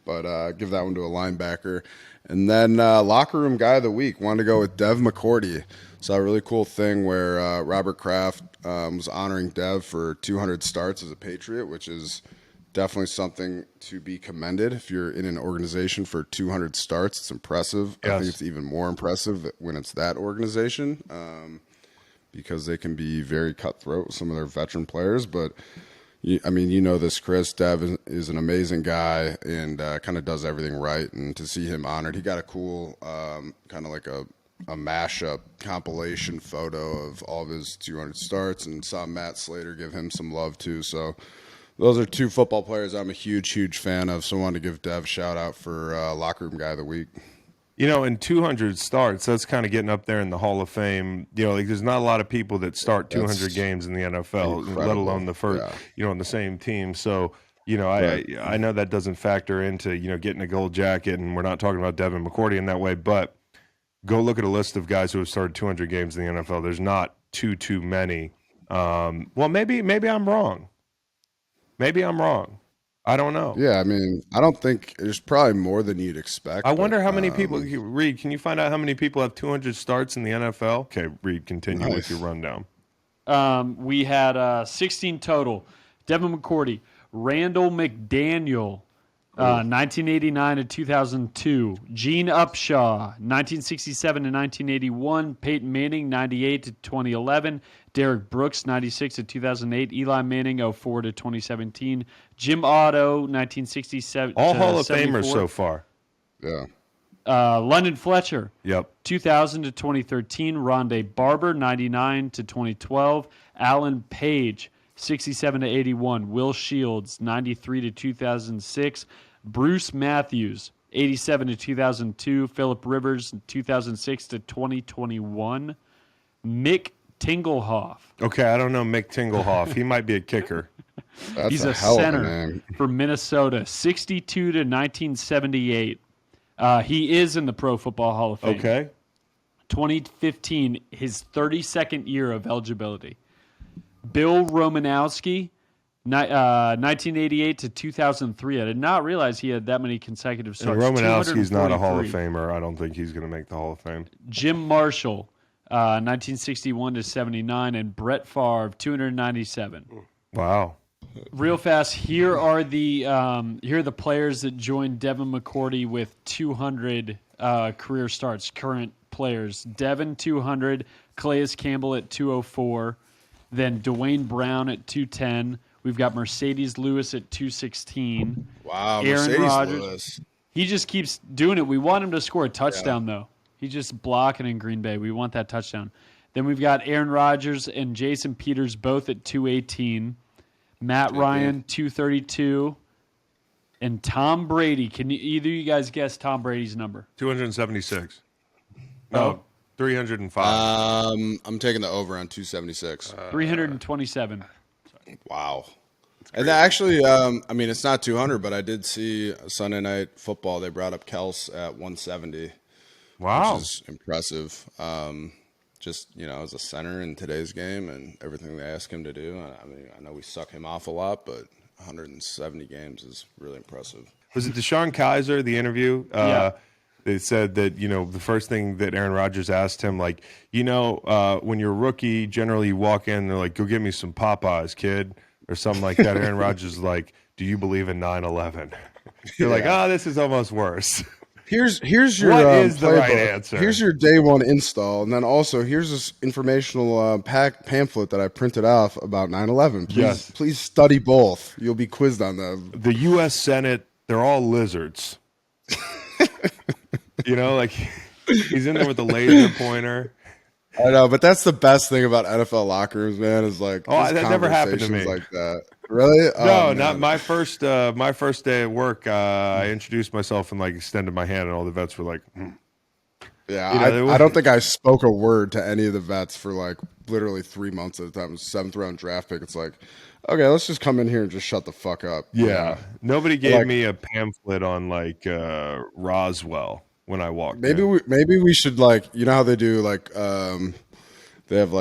but give that one to a linebacker. And then locker room guy of the week, wanted to go with Dev McCourty. Saw a really cool thing where Robert Kraft was honoring Dev for 200 starts as a Patriot, which is definitely something to be commended. If you're in an organization for 200 starts, it's impressive. Yes. I think it's even more impressive when it's that organization, because they can be very cutthroat with some of their veteran players. But I mean, you know this, Chris. Dev is an amazing guy and kind of does everything right. And to see him honored, he got a cool kind of like a mashup compilation photo of all of his 200 starts, and saw Matt Slater give him some love too. So those are 2 football players I'm a huge, huge fan of. So I wanted to give Dev a shout out for locker room guy of the week. You know, in 200 starts, that's kind of getting up there in the Hall of Fame. You know, like, there's not a lot of people that start 200 games in the NFL, incredible. let alone the first, you know, on the same team. So, you know, I know that doesn't factor into, you know, getting a gold jacket, and we're not talking about Devin McCourty in that way, but go look at a list of guys who have started 200 games in the NFL. There's not too many. Well, maybe I'm wrong. Maybe I'm wrong. I don't know. Yeah, I mean, I don't think there's probably more than you'd expect. I wonder how many people, Reed, can you find out how many people have 200 starts in the NFL? Okay, Reed, continue with your rundown. We had 16 total. Devin McCourty, Randall McDaniel, 1989 to 2002. Gene Upshaw, 1967 to 1981. Peyton Manning, 98 to 2011. Derek Brooks, 96 to 2008. Eli Manning, 04 to 2017. Jim Otto, 1967 All to Hall of 74. Famers so far. Yeah. London Fletcher, Yep. 2000 to 2013. Rondé Barber, 99 to 2012. Alan Page, 67 to 81. Will Shields, 93 to 2006. Bruce Matthews, 87 to 2002. Phillip Rivers, 2006 to 2021. Mick Tinglehoff. Okay, I don't know Mick Tinglehoff. He might be a kicker. That's He's a a hell of a center name. for Minnesota, 62 to 1978. He is in the Pro Football Hall of Fame. Okay. 2015, his 32nd year of eligibility. Bill Romanowski, 1988 to 2003. I did not realize he had that many consecutive And starts. Romanowski's not a Hall of 243. Famer. I don't think he's going to make the Hall of Fame. Jim Marshall, 1961 to 79, and Brett Favre, 297. Wow. Real fast, here are the players that joined Devin McCourty with 200 career starts, current players. Devin 200, Calais Campbell at 204, then Dwayne Brown at 210. We've got Mercedes Lewis at 216. Wow, Aaron Mercedes Rodgers. Lewis. He just keeps doing it. We want him to score a touchdown, though. He's just blocking in Green Bay. We want that touchdown. Then we've got Aaron Rodgers and Jason Peters both at 218. Matt Ryan, 232. And Tom Brady. Can either of you guys guess Tom Brady's number? 276. Oh. No, 305. I'm taking the over on 276. 327. Wow. And actually, I mean, it's not 200, but I did see Sunday Night Football. They brought up Kels at 170. Wow. Which is impressive. Just, as a center in today's game and everything they ask him to do. I mean, I know we suck him off a lot, but 170 games is really impressive. Was it Deshaun Kaiser, the interview? Yeah. They said that, the first thing that Aaron Rodgers asked him, like, when you're a rookie, generally you walk in and they're like, go get me some Popeyes, kid, or something like that. Aaron Rodgers is like, do you believe in 9/11? You're like, this is almost worse. Here's your What is the right playbook. answer? Here's your day one install, and then also here's this informational pamphlet that I printed off about 9/11. Please study both. You'll be quizzed on them. The U.S. Senate, they're all lizards. Like he's in there with the laser pointer. I know, but that's the best thing about NFL locker rooms, man. Is like, that never happened to me. Like that. Really? No, not my first. My first day at work, I introduced myself and extended my hand, and all the vets were like, Yeah, I don't think I spoke a word to any of the vets for literally 3 months at a time. It was 7th round draft pick. It's like, okay, let's just come in here and just shut the fuck up. Yeah, nobody gave me a pamphlet on Roswell when I walked. Maybe we should how they do they have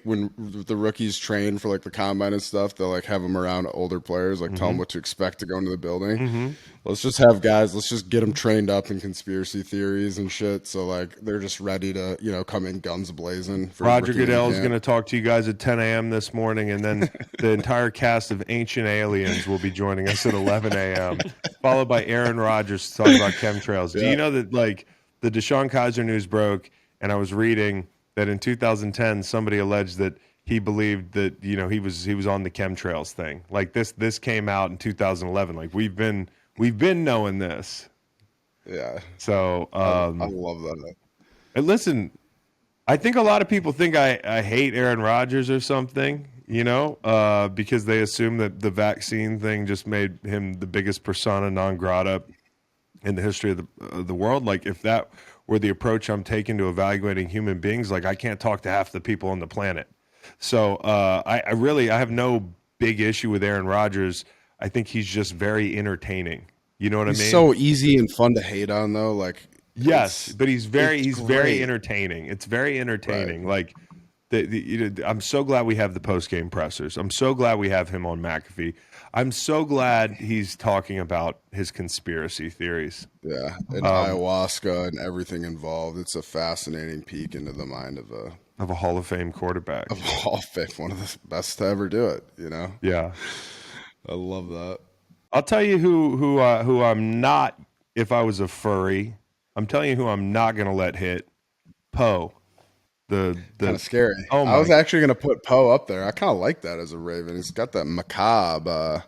when the rookies train for the combine and stuff, they'll have them around older players, tell them what to expect to go into the building. Mm-hmm. Let's just have guys, let's just get them trained up in conspiracy theories and shit. So they're just ready to, come in guns blazing. Roger Goodell is going to talk to you guys at 10 a.m. this morning, and then the entire cast of Ancient Aliens will be joining us at 11 a.m., followed by Aaron Rodgers to talk about chemtrails. Yeah. Do you know that the Deshaun Kaiser news broke, and I was reading that in 2010 somebody alleged that he believed that he was on the chemtrails thing. This came out in 2011. We've been knowing this. Yeah. So I love that. And listen, I think a lot of people think I hate Aaron Rodgers or something, because they assume that the vaccine thing just made him the biggest persona non grata in the history of the world. If that were the approach I'm taking to evaluating human beings, I can't talk to half the people on the planet. So I have no big issue with Aaron Rodgers. I think he's just very entertaining. You know what I mean? He's so easy and fun to hate on, though. Yes, but he's very entertaining. It's very entertaining. Right. I'm so glad we have the post-game pressers. I'm so glad we have him on McAfee. I'm so glad he's talking about his conspiracy theories. Yeah, and ayahuasca and everything involved. It's a fascinating peek into the mind of a Hall of Fame quarterback. Of Hall of Fame, one of the best to ever do it. Yeah, I love that. I'll tell you who I'm not. If I was a furry, I'm telling you who I'm not going to let hit. Poe. The kind of scary. I was actually going to put Poe up there. I kind of like that as a Raven. He's got that macabre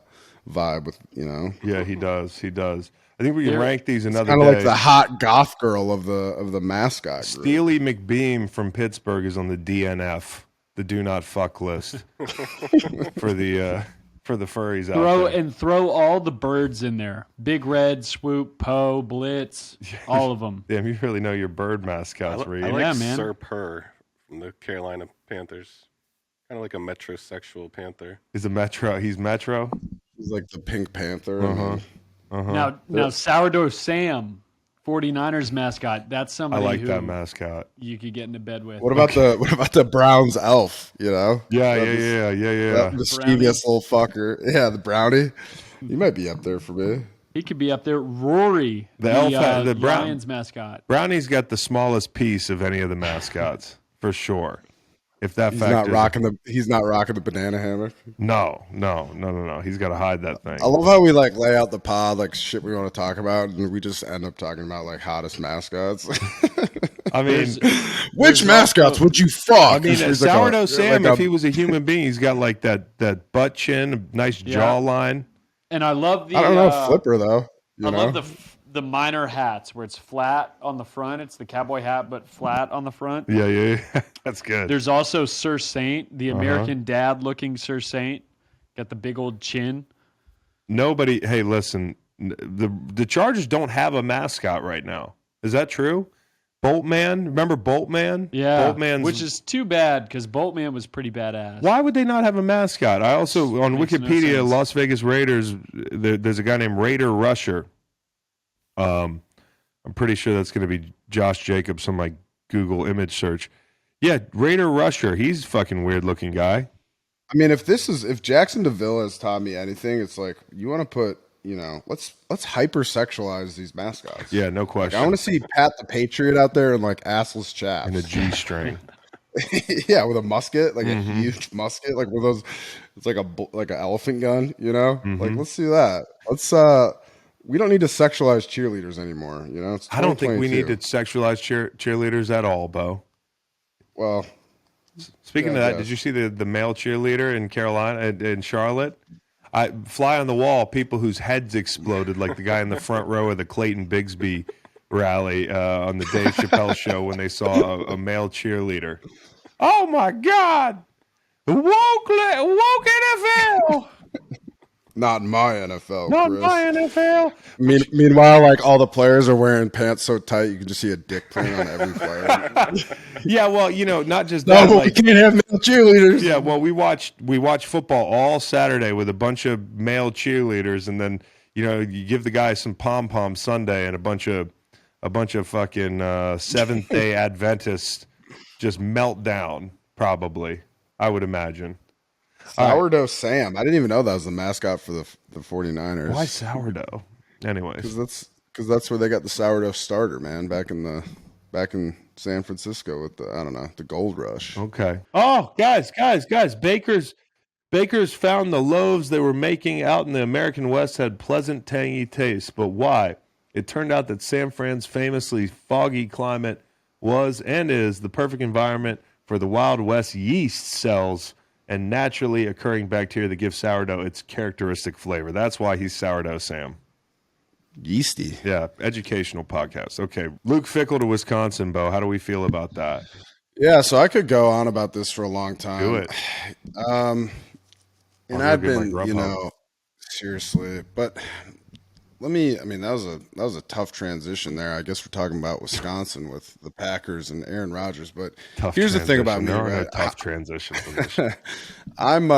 vibe with Yeah, he does. I think we can rank these another kind day. of like the hot goth girl of the mascot group. Steely McBeam from Pittsburgh is on the DNF, the do not fuck list for the furries out there. Throw all the birds in there. Big Red, Swoop, Poe, Blitz, all of them. Damn, you really know your bird mascots, Reed. I like Yeah, man. Sir Purr from the Carolina Panthers. Kind of like a metrosexual panther. He's Metro. He's Metro. He's like the Pink Panther. Now Sourdough Sam, 49ers mascot. That's I somebody like who that mascot. you could get into bed with. What about the Browns elf? Yeah. That mischievous little fucker. Yeah, the brownie. He might be up there for me. He could be up there. Rory, The elf, the Lions mascot. Brownie's got the smallest piece of any of the mascots for sure. If that he's not rocking the banana hammock. No. He's got to hide that thing. I love how we lay out the pod shit we want to talk about, and we just end up talking about hottest mascots. I mean, Which mascots would you fuck? I mean, He's sourdough Sam, if a- he was a human being, he's got like that butt chin, a nice Yeah. jawline. And I love the. I don't know, Flipper though. I love the minor hats where it's flat on the front. It's the cowboy hat, but flat on the front. Yeah. That's good. There's also Sir Saint, the American dad looking Sir Saint. Got the big old chin. Nobody. Hey, listen. The Chargers don't have a mascot right now. Is that true? Boltman. Remember Boltman? Yeah. Boltman's, Which is too bad because Boltman was pretty badass. why would they not have a mascot? I also on Makes no Wikipedia, sense. Las Vegas Raiders. There's a guy named Raider Rusher. I'm pretty sure that's going to be Josh Jacobs on my Google image search. Yeah, Raider Rusher. He's a fucking weird looking guy. I mean, if Jackson DeVille has taught me anything, it's like you want to put, let's hypersexualize these mascots. Yeah, no question. I want to see Pat the Patriot out there in like assless chaps. And a G string. Yeah, with a musket, like a huge musket, like one of those. It's like an elephant gun, Like let's see that. Let's we don't need to sexualize cheerleaders anymore, It's I don't think we 2022. need to sexualize cheerleaders at all, Bo. Well, Speaking Yeah, of I that, did guess. you see the male cheerleader in Carolina, in Charlotte? I fly on the wall, people whose heads exploded, like the guy in the front row of the Clayton Bigsby rally on the Dave Chappelle show when they saw a male cheerleader. Oh my God! Woke NFL! not in my NFL, Not Chris. my NFL! Meanwhile, like all the players are wearing pants so tight you can just see a dick print on every player. Yeah, well, not just No, that. we Like, can't have male cheerleaders. yeah, well, we watched football all Saturday with a bunch of male cheerleaders, and then you give the guy some pom pom Sunday, and a bunch of fucking Seventh Day Adventists just melt down. Probably, I would imagine. Sourdough Sam. I didn't even know that was the mascot for the 49ers. Why sourdough? Anyways, Because that's where they got the sourdough starter, man. Back in San Francisco with the gold rush. okay. Oh, guys, Bakers found the loaves they were making out in the American West had pleasant, tangy taste. But why? It turned out that San Fran's famously foggy climate was and is the perfect environment for the Wild West yeast cells and naturally occurring bacteria that give sourdough its characteristic flavor. That's why he's Sourdough Sam. Yeasty. Yeah, educational podcast. Okay, Luke Fickell to Wisconsin, Bo. How do we feel about that? Yeah, so I could go on about this for a long time. Do it. And I'll I've go get been, my Grubhub. seriously, but that was a tough transition there. I guess we're talking about Wisconsin with the Packers and Aaron Rodgers, but Tough here's the thing about transition. me, There are no right? tough transitions in this show. I'm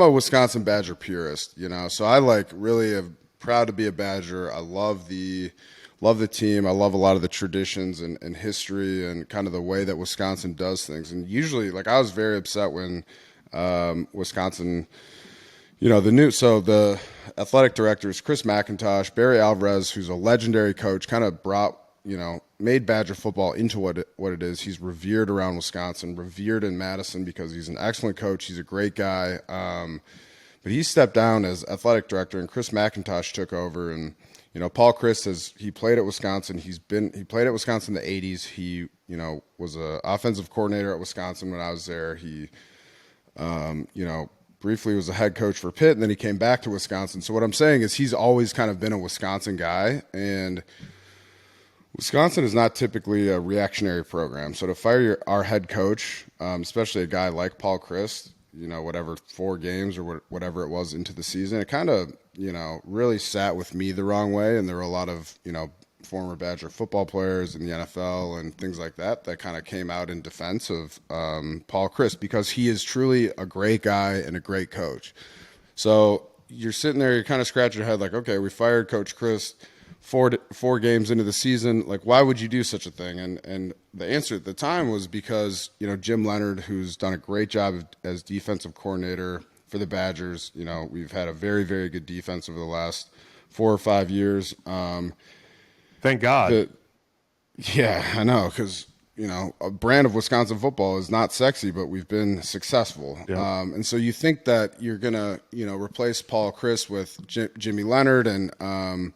a Wisconsin Badger purist, so I really am proud to be a Badger. I love the team. I love a lot of the traditions and history and kind of the way that Wisconsin does things. And usually, I was very upset when Wisconsin, the athletic directors, Chris McIntosh, Barry Alvarez, who's a legendary coach, kind of brought, made Badger football into what it is. He's revered around Wisconsin, revered in Madison because he's an excellent coach. He's a great guy. But he stepped down as athletic director, and Chris McIntosh took over. And Paul Chryst he played at Wisconsin. He played at Wisconsin in the '80s. He was an offensive coordinator at Wisconsin when I was there. He briefly was a head coach for Pitt, and then he came back to Wisconsin. So what I'm saying is he's always kind of been a Wisconsin guy, and Wisconsin is not typically a reactionary program. So to fire our head coach, especially a guy like Paul Chryst, 4 games or whatever it was into the season, it kind of, really sat with me the wrong way. And there were a lot of, former Badger football players in the NFL and things like that kind of came out in defense of Paul Chryst because he is truly a great guy and a great coach. So you're sitting there, you're kind of scratching your head like, okay, we fired Coach Chryst 4 games into the season. Like, why would you do such a thing? And the answer at the time was because, Jim Leonard, who's done a great job as defensive coordinator for the Badgers, we've had a very, very good defense over the last 4 or 5 years. Thank God. Yeah, I know, because, a brand of Wisconsin football is not sexy, but we've been successful. Yeah. And so you think that you're going to, replace Paul Chryst with Jimmy Leonard and,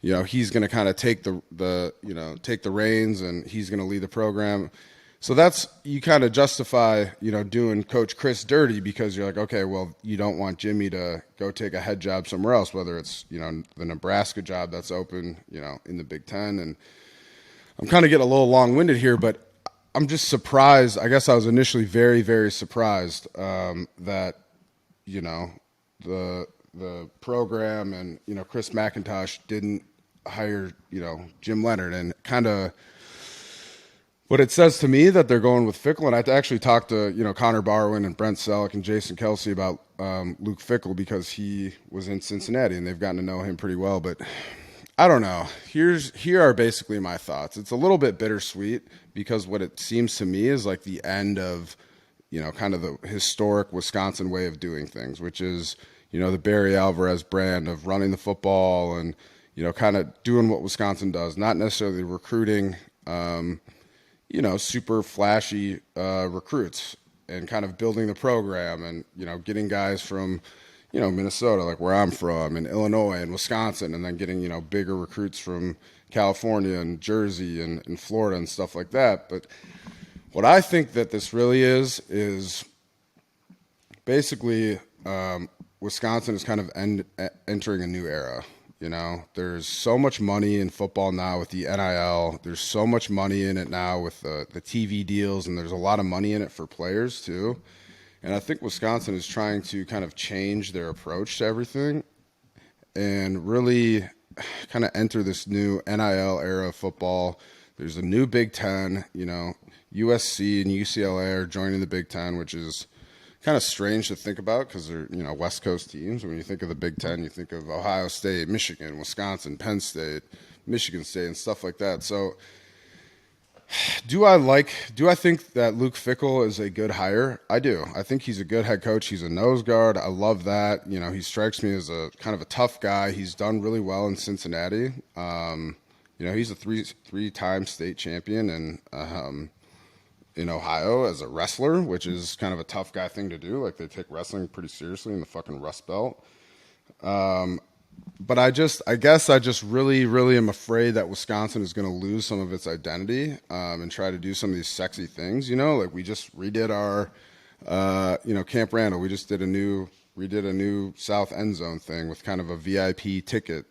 he's going to kind of take take the reins and he's going to lead the program. So that's, you kind of justify, doing Coach Chris dirty because you're like, okay, well, you don't want Jimmy to go take a head job somewhere else, whether it's, the Nebraska job that's open, in the Big Ten. And I'm kind of getting a little long-winded here, but I'm just surprised. I guess I was initially very, very surprised that, the program and, Chris McIntosh didn't hire, Jim Leonard, and kind of what it says to me that they're going with Fickell. And I actually talked to, Connor Barwin and Brent Selleck and Jason Kelsey about Luke Fickell because he was in Cincinnati and they've gotten to know him pretty well. But I don't know. Here are basically my thoughts. It's a little bit bittersweet because what it seems to me is like the end of, kind of the historic Wisconsin way of doing things, which is, the Barry Alvarez brand of running the football and, kind of doing what Wisconsin does, not necessarily recruiting, super flashy recruits and kind of building the program and, getting guys from, Minnesota, like where I'm from, and Illinois and Wisconsin, and then getting, bigger recruits from California and Jersey and Florida and stuff like that. But what I think that this really is basically Wisconsin is kind of entering a new era. There's so much money in football now with the NIL. There's so much money in it now with the TV deals, and there's a lot of money in it for players too. And I think Wisconsin is trying to kind of change their approach to everything and really kind of enter this new NIL era of football. There's a new Big Ten, USC and UCLA are joining the Big Ten, which is kind of strange to think about because they're, West Coast teams. When you think of the Big Ten, you think of Ohio State, Michigan, Wisconsin, Penn State, Michigan State, and stuff like that. So do I think that Luke Fickell is a good hire? I do. I think he's a good head coach. He's a nose guard. I love that. He strikes me as a kind of a tough guy. He's done really well in Cincinnati. He's a three-time state champion and in Ohio as a wrestler, which is kind of a tough guy thing to do. Like, they take wrestling pretty seriously in the fucking Rust Belt. But I guess I just really, really am afraid that Wisconsin is going to lose some of its identity and try to do some of these sexy things. Like we just redid our, Camp Randall. We just did a new South End Zone thing with kind of a VIP ticket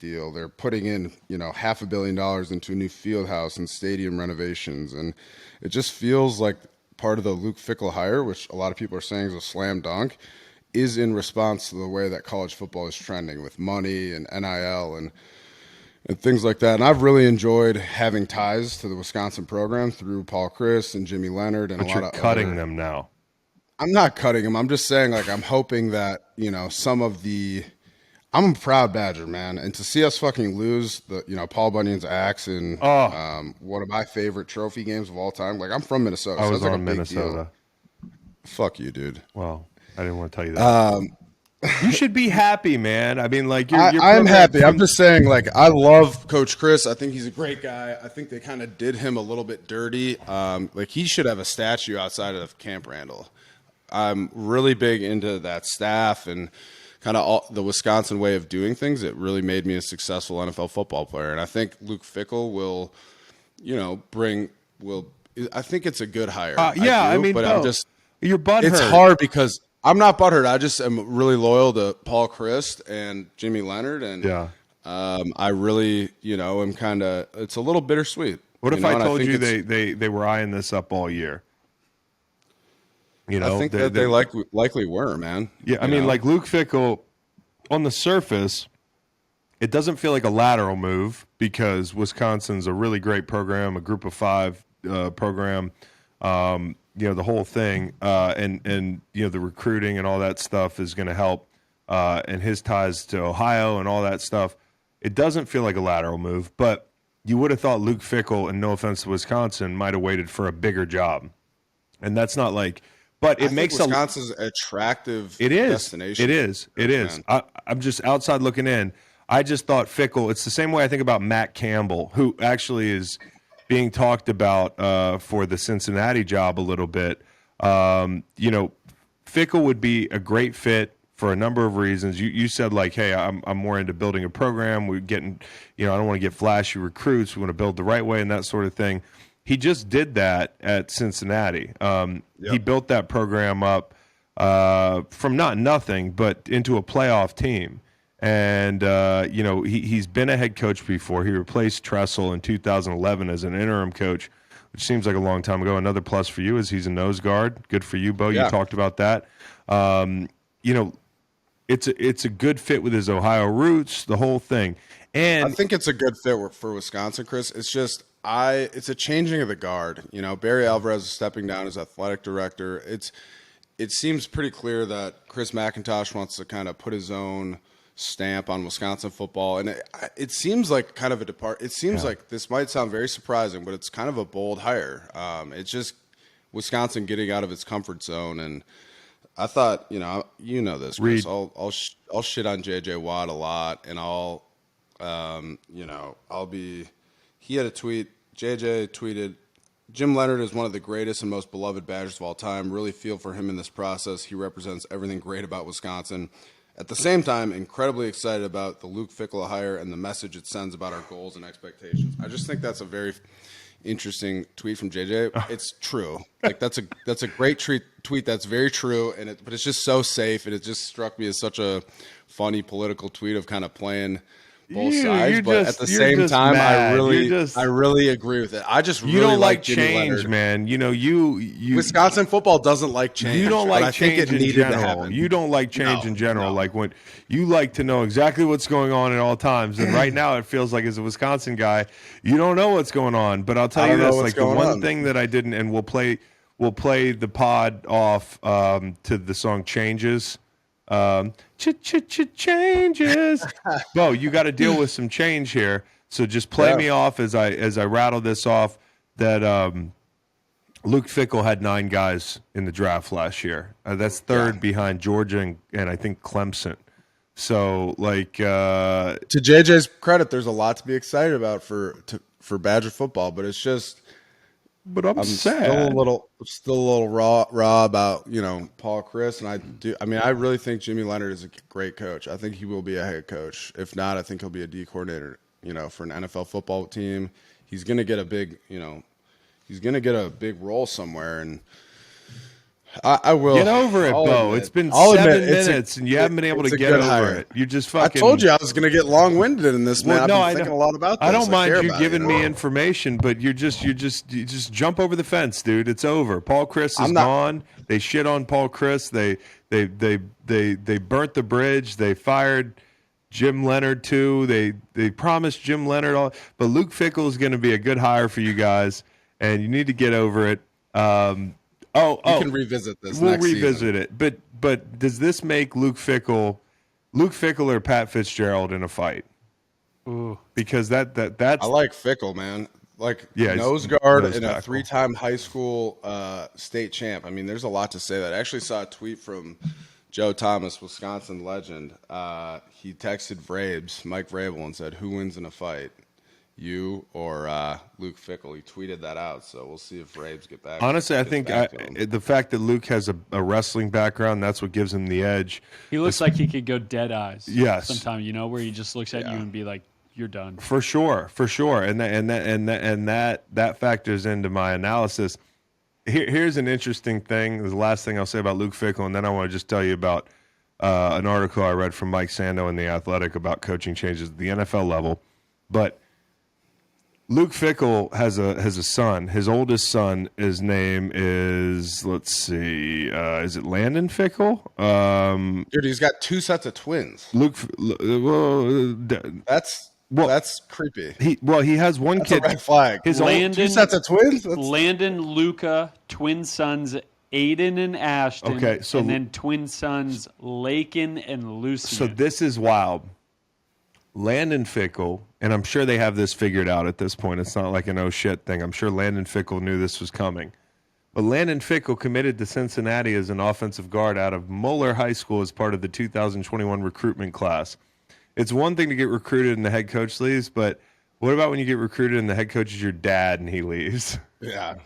deal. They're putting in, $500 million into a new field house and stadium renovations. And it just feels like part of the Luke Fickell hire, which a lot of people are saying is a slam dunk, is in response to the way that college football is trending with money and NIL and things like that. And I've really enjoyed having ties to the Wisconsin program through Paul Chris and Jimmy Leonard and but a lot you're of cutting them now. I'm not cutting them. I'm just saying, like, I'm hoping that, some of the – I'm a proud Badger, man. And to see us fucking lose the, Paul Bunyan's axe in one of my favorite trophy games of all time. Like, I'm from Minnesota. I was so that's on like a Minnesota. Big deal. Fuck you, dude. Well, I didn't want to tell you that. You should be happy, man. I mean, like, I'm happy. I'm just saying, like, I love Coach Chris. I think he's a great guy. I think they kind of did him a little bit dirty. Like, he should have a statue outside of Camp Randall. I'm really big into that staff and kind of the Wisconsin way of doing things. It really made me a successful NFL football player. And I think Luke Fickell will, I think it's a good hire. But I'm just, you're butthurt. It's hard because I'm not butthurt. I just am really loyal to Paul Chris and Jimmy Leonard. And I really, am kind of, it's a little bittersweet. What if I told you they were eyeing this up all year? I think that they likely were, man. Yeah, I mean, like Luke Fickell, on the surface, it doesn't feel like a lateral move because Wisconsin's a really great program, a group of five program, the whole thing, and the recruiting and all that stuff is going to help, and his ties to Ohio and all that stuff. It doesn't feel like a lateral move, but you would have thought Luke Fickell, and no offense to Wisconsin, might have waited for a bigger job, and that's not like. But it makes Wisconsin's attractive destination. It is. I'm just outside looking in. I just thought Fickell, it's the same way I think about Matt Campbell, who actually is being talked about for the Cincinnati job a little bit. Fickell would be a great fit for a number of reasons. You said like, hey, I'm more into building a program. We're getting, I don't want to get flashy recruits. We want to build the right way and that sort of thing. He just did that at Cincinnati. He built that program up from not nothing, but into a playoff team. And, he's been a head coach before. He replaced Tressel in 2011 as an interim coach, which seems like a long time ago. Another plus for you is he's a nose guard. Good for you, Bo. Yeah. You talked about that. It's a good fit with his Ohio roots, the whole thing. And I think it's a good fit for Wisconsin, Chris. It's just it's a changing of the guard. Barry Alvarez is stepping down as athletic director. It seems pretty clear that Chris McIntosh wants to kind of put his own stamp on Wisconsin football, and it seems like kind of a depart. It seems like this might sound very surprising, but it's kind of a bold hire. It's just Wisconsin getting out of its comfort zone, and I thought, this, Chris. I'll shit on JJ Watt a lot, and he had a tweet. JJ tweeted, Jim Leonard is one of the greatest and most beloved Badgers of all time. Really feel for him in this process. He represents everything great about Wisconsin. At the same time, incredibly excited about the Luke Fickell hire and the message it sends about our goals and expectations. I just think that's a very interesting tweet from JJ. It's true. Like that's a great tweet. That's very true. But it's just so safe, and it just struck me as such a funny political tweet of kind of playing both sides. But at the same time, mad. I really agree with it. I just really you don't like Jimmy change, Leonard. man. You Wisconsin football doesn't like change. You don't like I think change it in needed to general. happen. You don't like change in general. Like when you like to know exactly what's going on at all times. And right now, it feels like as a Wisconsin guy, you don't know what's going on. But I'll tell you this: like the one thing that I didn't, and we'll play the pod off to the song "Changes." Changes. Bo, you got to deal with some change here. So just play me off as I rattle this off. That Luke Fickell had 9 guys in the draft last year. That's third behind Georgia and I think Clemson. So to JJ's credit, there's a lot to be excited about for Badger football, but it's just. But I'm sad. Still a little raw about Paul Chris, and I really think Jimmy Leonard is a great coach. I think he will be a head coach. If not, I think he'll be a D coordinator. For an NFL football team, he's going to get a big role somewhere, and I will get over it, Bo. It's been 7 minutes, and you haven't been able to get over it. You just fucking. I told you I was going to get long-winded in this, man. I've been thinking a lot about this. I don't mind you giving me information, but you just jump over the fence, dude. It's over. Paul Chris is gone. They shit on Paul Chris. They burnt the bridge. They fired Jim Leonard too. They promised Jim Leonard all, but Luke Fickell is going to be a good hire for you guys, and you need to get over it. We can revisit this. We'll revisit it. But does this make Luke Fickell or Pat Fitzgerald in a fight? Ooh. Because that's I like Fickell, man. Nose guard and a 3-time high school state champ. I mean, there's a lot to say that. I actually saw a tweet from Joe Thomas, Wisconsin legend. He texted Mike Vrabel, and said, "Who wins in a fight? You or Luke Fickell?" He tweeted that out, so we'll see if Rabes get back. Honestly, I think the fact that Luke has a wrestling background, that's what gives him the edge. He looks like he could go dead eyes. Yes. Sometime, where he just looks at you and be like, "You're done." For sure, and that factors into my analysis. Here's an interesting thing. The last thing I'll say about Luke Fickell, and then I want to just tell you about an article I read from Mike Sando in The Athletic about coaching changes at the NFL level, but. Luke Fickell has a son. His oldest son, his name is, is it Landon Fickell? Dude, he's got 2 sets of twins. That's creepy. He has one That's kid. A red flag. His Landon, 2 sets of twins. Landon, Luca, twin sons Aiden and Ashton. Okay, and then twin sons Lakin and Lucian. So this is wild. Landon Fickell, and I'm sure they have this figured out at this point. It's not like an oh shit thing. I'm sure Landon Fickell knew this was coming. But Landon Fickell committed to Cincinnati as an offensive guard out of Moeller High School as part of the 2021 recruitment class. It's one thing to get recruited and the head coach leaves, but what about when you get recruited and the head coach is your dad and he leaves? Yeah.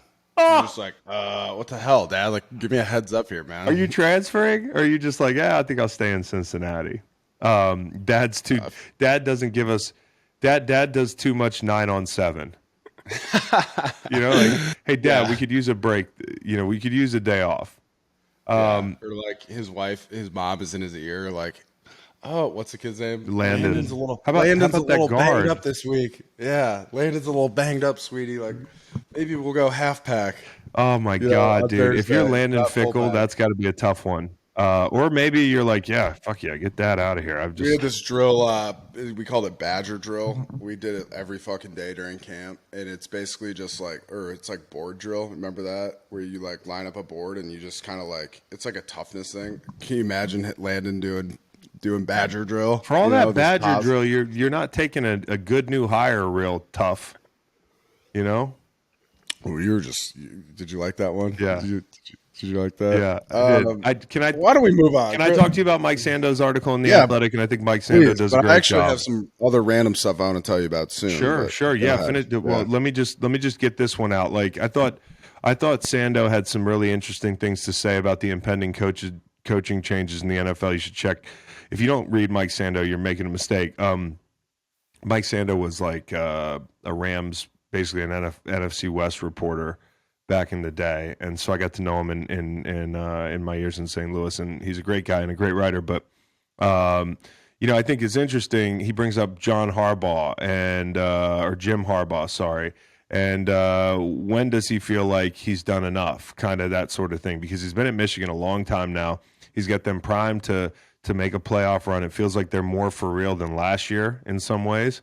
You're just like, what the hell, Dad? Like, give me a heads up here, man. Are you transferring? Or are you just like, I think I'll stay in Cincinnati? Dad doesn't give us. Dad does too much 9-on-7. Like, hey, Dad, we could use a break. We could use a day off. Or like his mom is in his ear, like, oh, what's the kid's name? Landon. Landon's a little, how about that guard? Banged up this week. Yeah, Landon's a little banged up, sweetie. Like, maybe we'll go half pack. Oh my God, dude! Thursday, if you're Landon not full Fickell, back. that's got to be a tough one. Or maybe you're like, yeah, fuck yeah, get that out of here. We had this drill. We called it Badger drill. We did it every fucking day during camp, and it's basically just it's like board drill. Remember that, where you like line up a board and you just kind of like, it's like a toughness thing. Can you imagine Landon doing Badger drill? For all that Badger drill, you're not taking a good new hire real tough. Well, you were just. Did you like that one? Yeah. Did you like that? Yeah. Why don't we move on? Can I talk to you about Mike Sando's article in The Athletic? And I think Mike Sando does a great job. I actually have some other random stuff I want to tell you about soon. Sure. Yeah. Finish. Well, let me just get this one out. Like I thought Sando had some really interesting things to say about the impending coaching changes in the NFL. You should check. If you don't read Mike Sando, you're making a mistake. Mike Sando was like a Rams, basically an NFC West reporter back in the day, and so I got to know him in my years in St. Louis, and he's a great guy and a great writer. But I think it's interesting. He brings up John Harbaugh or Jim Harbaugh, sorry. And when does he feel like he's done enough? Kind of that sort of thing, because he's been at Michigan a long time now. He's got them primed to make a playoff run. It feels like they're more for real than last year in some ways.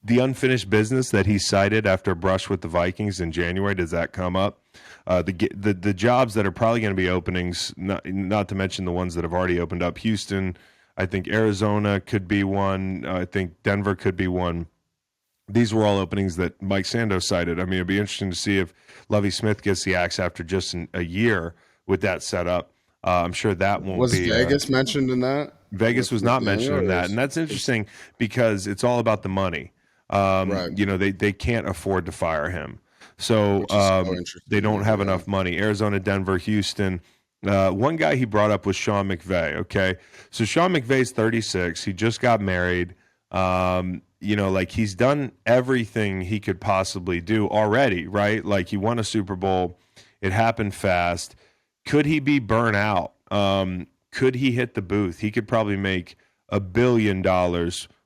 The unfinished business that he cited after a brush with the Vikings in January, does that come up? The jobs that are probably going to be openings, not to mention the ones that have already opened up. Houston, I think Arizona could be one. I think Denver could be one. These were all openings that Mike Sando cited. I mean, it'd be interesting to see if Lovie Smith gets the axe after just a year with that setup. I'm sure that won't be. Was Vegas mentioned in that? Vegas was not mentioned in that. And that's interesting because it's all about the money. Right. They can't afford to fire him. So they don't have enough money. Arizona, Denver, Houston. One guy he brought up was Sean McVay. Okay. So Sean McVay's 36. He just got married. He's done everything he could possibly do already, right? Like he won a Super Bowl. It happened fast. Could he be burnt out? Could he hit the booth? He could probably make $1 billion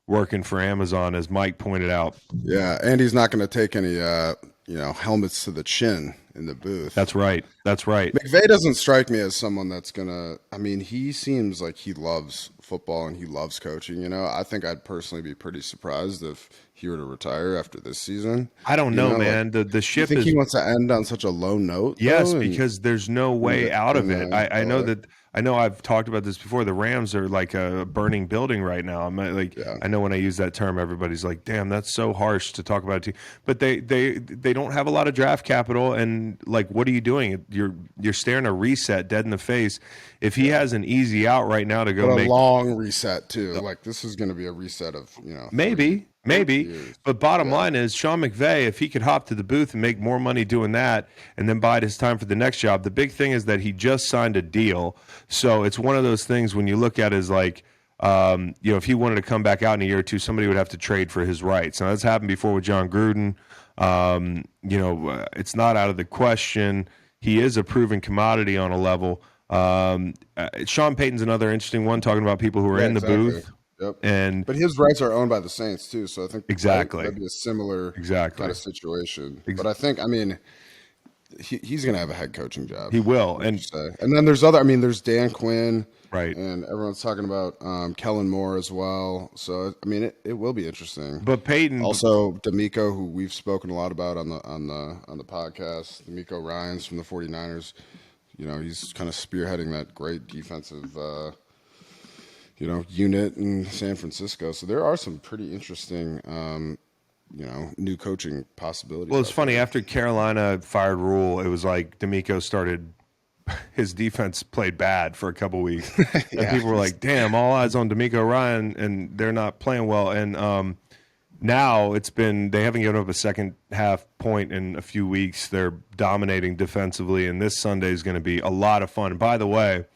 working for Amazon, as Mike pointed out. Yeah, and he's not going to take any, helmets to the chin in the booth. That's right. McVay doesn't strike me as someone that's going to – I mean, he seems like he loves football and he loves coaching. I think I'd personally be pretty surprised if he were to retire after this season. I don't know, man. The ship you think is – he wants to end on such a low note? Yes, because there's no way out of it. I know that – I know I've talked about this before. The Rams are like a burning building right now. I know when I use that term, everybody's like, "Damn, that's so harsh to talk about a team." But they don't have a lot of draft capital, and like, what are you doing? You're staring a reset dead in the face. If he has an easy out right now to go make a long reset too, like this is going to be a reset of maybe. But bottom line is Sean McVay, if he could hop to the booth and make more money doing that and then bide his time for the next job, the big thing is that he just signed a deal. So it's one of those things when you look at it as like, if he wanted to come back out in a year or two, somebody would have to trade for his rights. Now, that's happened before with John Gruden. It's not out of the question. He is a proven commodity on a level. Sean Payton's another interesting one, talking about people who are in the booth. Yep. But his rights are owned by the Saints too, so I think that'd be a similar kind of situation. But I think, he's going to have a head coaching job. He will, and then there's Dan Quinn, right? And everyone's talking about Kellen Moore as well. So it will be interesting. But Peyton, also Debacle, who we've spoken a lot about on the podcast, Debacle Ryans from the 49ers. He's kind of spearheading that great defensive. Unit in San Francisco. So there are some pretty interesting, new coaching possibilities. Well, it's funny. After Carolina fired Rule, it was like Debacle started – his defense played bad for a couple weeks. And people were like, damn, all eyes on Debacle Ryan, and they're not playing well. And Now they haven't given up a second half point in a few weeks. They're dominating defensively, and this Sunday is going to be a lot of fun. By the way,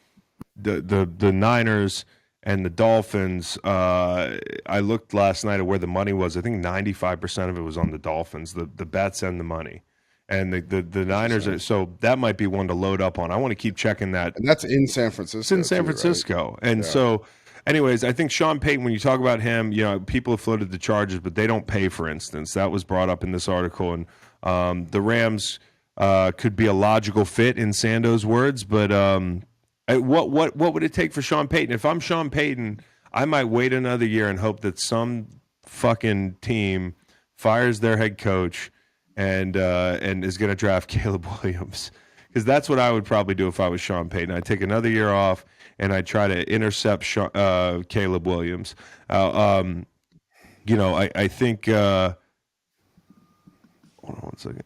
the Niners and the Dolphins, I looked last night at where the money was. I think 95% of it was on the Dolphins, the bets and the money. And the Niners, so that might be one to load up on. I want to keep checking that. And that's in San Francisco. It's in San Francisco. Right? And so, anyways, I think Sean Payton, when you talk about him, people have floated the Chargers, but they don't pay, for instance. That was brought up in this article. And the Rams could be a logical fit, in Sando's words. But what would it take for Sean Payton? If I'm Sean Payton, I might wait another year and hope that some fucking team fires their head coach and is going to draft Caleb Williams, because that's what I would probably do if I was Sean Payton. I'd take another year off and I'd try to intercept Caleb Williams. I think. Hold on one second.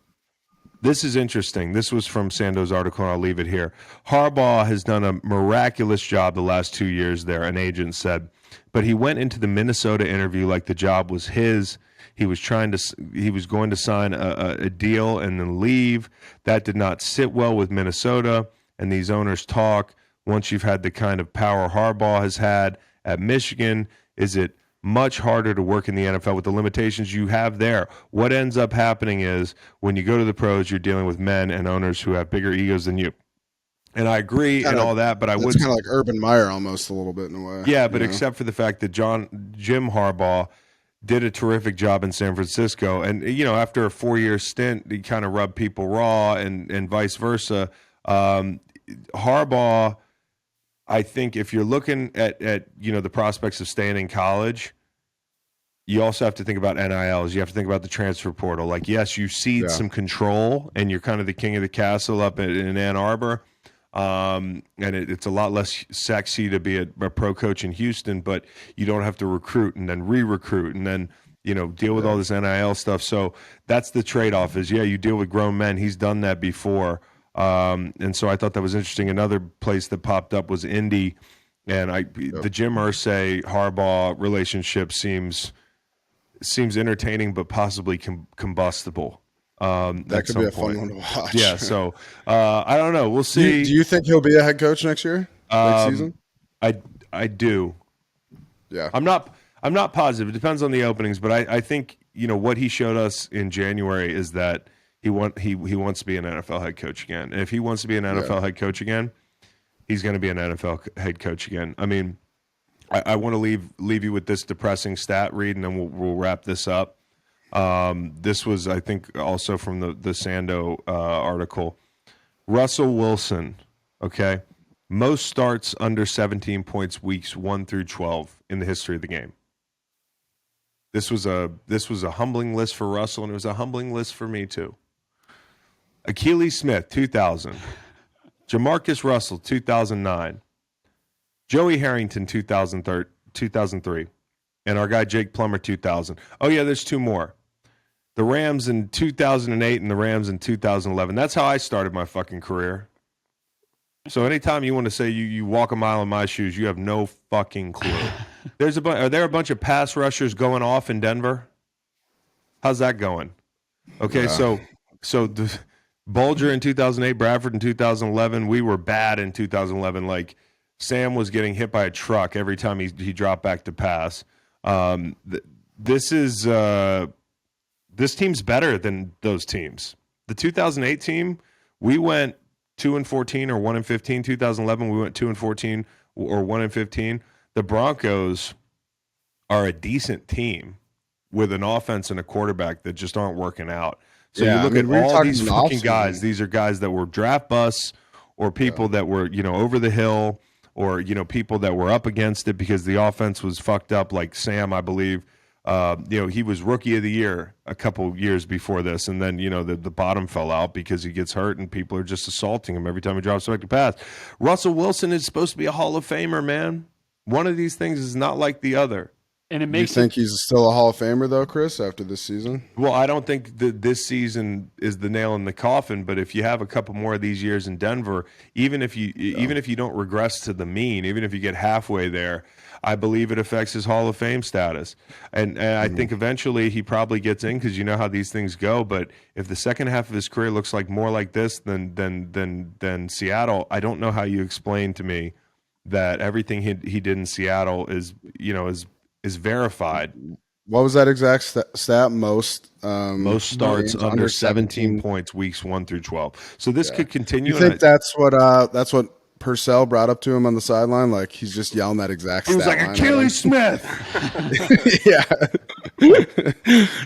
This is interesting. This was from Sando's article, and I'll leave it here. Harbaugh has done a miraculous job the last 2 years there, an agent said, but he went into the Minnesota interview like the job was his. He was going to sign a deal and then leave. That did not sit well with Minnesota, and these owners talk. Once you've had the kind of power Harbaugh has had at Michigan, is it much harder to work in the NFL with the limitations you have there? What ends up happening is when you go to the pros, you're dealing with men and owners who have bigger egos than you. And I agree and all that, but I would. It's kind of like Urban Meyer almost a little bit in a way. Yeah, but except for the fact that Jim Harbaugh did a terrific job in San Francisco. And, after a 4-year stint, he kind of rubbed people raw and vice versa. Harbaugh, I think if you're looking at the prospects of staying in college, you also have to think about NILs. You have to think about the transfer portal. Like, yes, you cede some control, and you're kind of the king of the castle up in Ann Arbor. And it's a lot less sexy to be a pro coach in Houston, but you don't have to recruit and then re-recruit and then deal with all this NIL stuff. So that's the trade-off is, you deal with grown men. He's done that before. And so I thought that was interesting. Another place that popped up was Indy, and the Jim Irsay Harbaugh relationship seems entertaining but possibly combustible. That could be a fun one to watch. Yeah, so I don't know. We'll see. Do you think he'll be a head coach next year? Next season? I do. Yeah. I'm not positive. It depends on the openings, but I think what he showed us in January is that he wants to be an NFL head coach again. And if he wants to be an NFL head coach again, he's going to be an NFL head coach again. I mean, I want to leave you with this depressing stat, Reed, and then we'll wrap this up. This was, I think, also from the Sando article. Russell Wilson, okay, most starts under 17 points weeks 1 through 12 in the history of the game. This was a humbling list for Russell, and it was a humbling list for me too. Achilles Smith, 2000. Jamarcus Russell, 2009. Joey Harrington, 2003. And our guy Jake Plummer, 2000. Oh, yeah, there's two more. The Rams in 2008 and the Rams in 2011. That's how I started my fucking career. So anytime you want to say you walk a mile in my shoes, you have no fucking clue. Are there a bunch of pass rushers going off in Denver? How's that going? Okay, so the Bulger in 2008, Bradford in 2011. We were bad in 2011. Like, Sam was getting hit by a truck every time he dropped back to pass. This team's better than those teams. The 2008 team, we went 2-14 or 1-15. 2011, we went 2-14 or 1-15. The Broncos are a decent team with an offense and a quarterback that just aren't working out. So you look at all these fucking guys. These are guys that were draft busts or people that were, over the hill or, people that were up against it because the offense was fucked up, like Sam, I believe. He was rookie of the year a couple years before this, and then, the bottom fell out because he gets hurt and people are just assaulting him every time he drops back to pass. Russell Wilson is supposed to be a Hall of Famer, man. One of these things is not like the other. And it Do you makes think he's still a Hall of Famer though, Chris, after this season? Well, I don't think that this season is the nail in the coffin, but if you have a couple more of these years in Denver, even if you don't regress to the mean, even if you get halfway there, I believe it affects his Hall of Fame status. And I think eventually he probably gets in because you know how these things go. But if the second half of his career looks like more like this than Seattle, I don't know how you explain to me that everything he did in Seattle is verified. What was that exact stat? Most Starts games under 17 points weeks 1 through 12. So this could continue. You think that's what Purcell brought up to him on the sideline? Like he's just yelling that exact He was stat like line Achilles Smith. Yeah.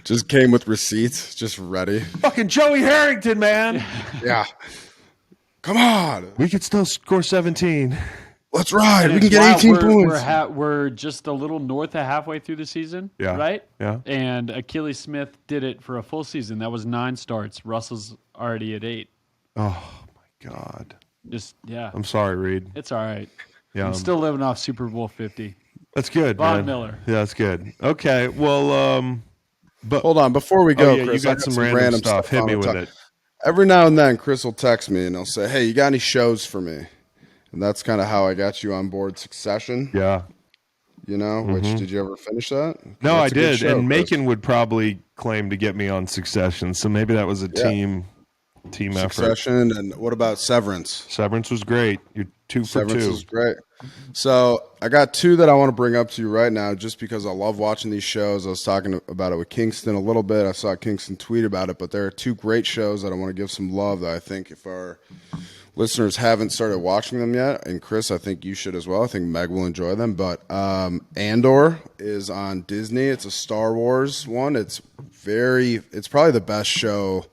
Just came with receipts, just ready. Fucking Joey Harrington, man. Yeah. Come on. We could still score 17. Let's ride. And We can it's get wild. 18 points. We're just a little north of halfway through the season, Yeah. right? Yeah. And Achilles Smith did it for a full season. That was 9 starts. Russell's already at 8. Oh my God. Yeah. I'm sorry, Reed. It's all right. Yeah. I'm still living off Super Bowl 50. That's good, Von man. Miller. Yeah, that's good. Okay. Well, but Hold on. Before we go, yeah, Chris, you I got some random stuff. Hit I me wanna with talk- it. Every now and then, Chris will text me and he'll say, "Hey, you got any shows for me?" And that's kind of how I got you on board Succession. Yeah. You know, which did you ever finish that? No, That's I a good did. show, And Chris. Macon would probably claim to get me on Succession. So maybe that was a team effort. Succession, and what about Severance? Severance was great. You're 2 for Severance 2. is great. So I got 2 that I want to bring up to you right now, just because I love watching these shows. I was talking about it with Kingston a little bit. I saw Kingston tweet about it, but there are 2 great shows that I want to give some love that I think if our listeners haven't started watching them yet, and Chris, I think you should as well. I think Meg will enjoy them. But Andor is on Disney. It's a Star Wars one. It's probably the best show,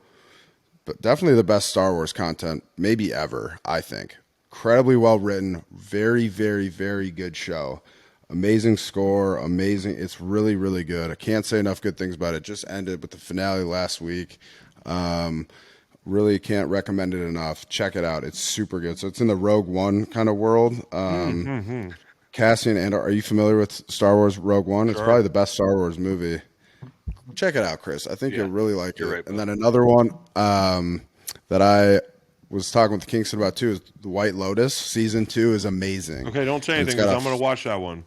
but definitely the best Star Wars content maybe ever, I think. Incredibly well written, very, very, very good show. Amazing score, amazing. It's really, really good. I can't say enough good things about it. Just ended with the finale last week. Really can't recommend it enough. Check it out. It's super good. So it's in the Rogue One kind of world. Cassian Andor, are you familiar with Star Wars Rogue One? It's probably the best Star Wars movie. Check it out, Chris. I think you'll really like it. Right, and then another one that I was talking with Kingston about too is The White Lotus. Season 2 is amazing. Okay, don't say anything because I'm going to watch that one.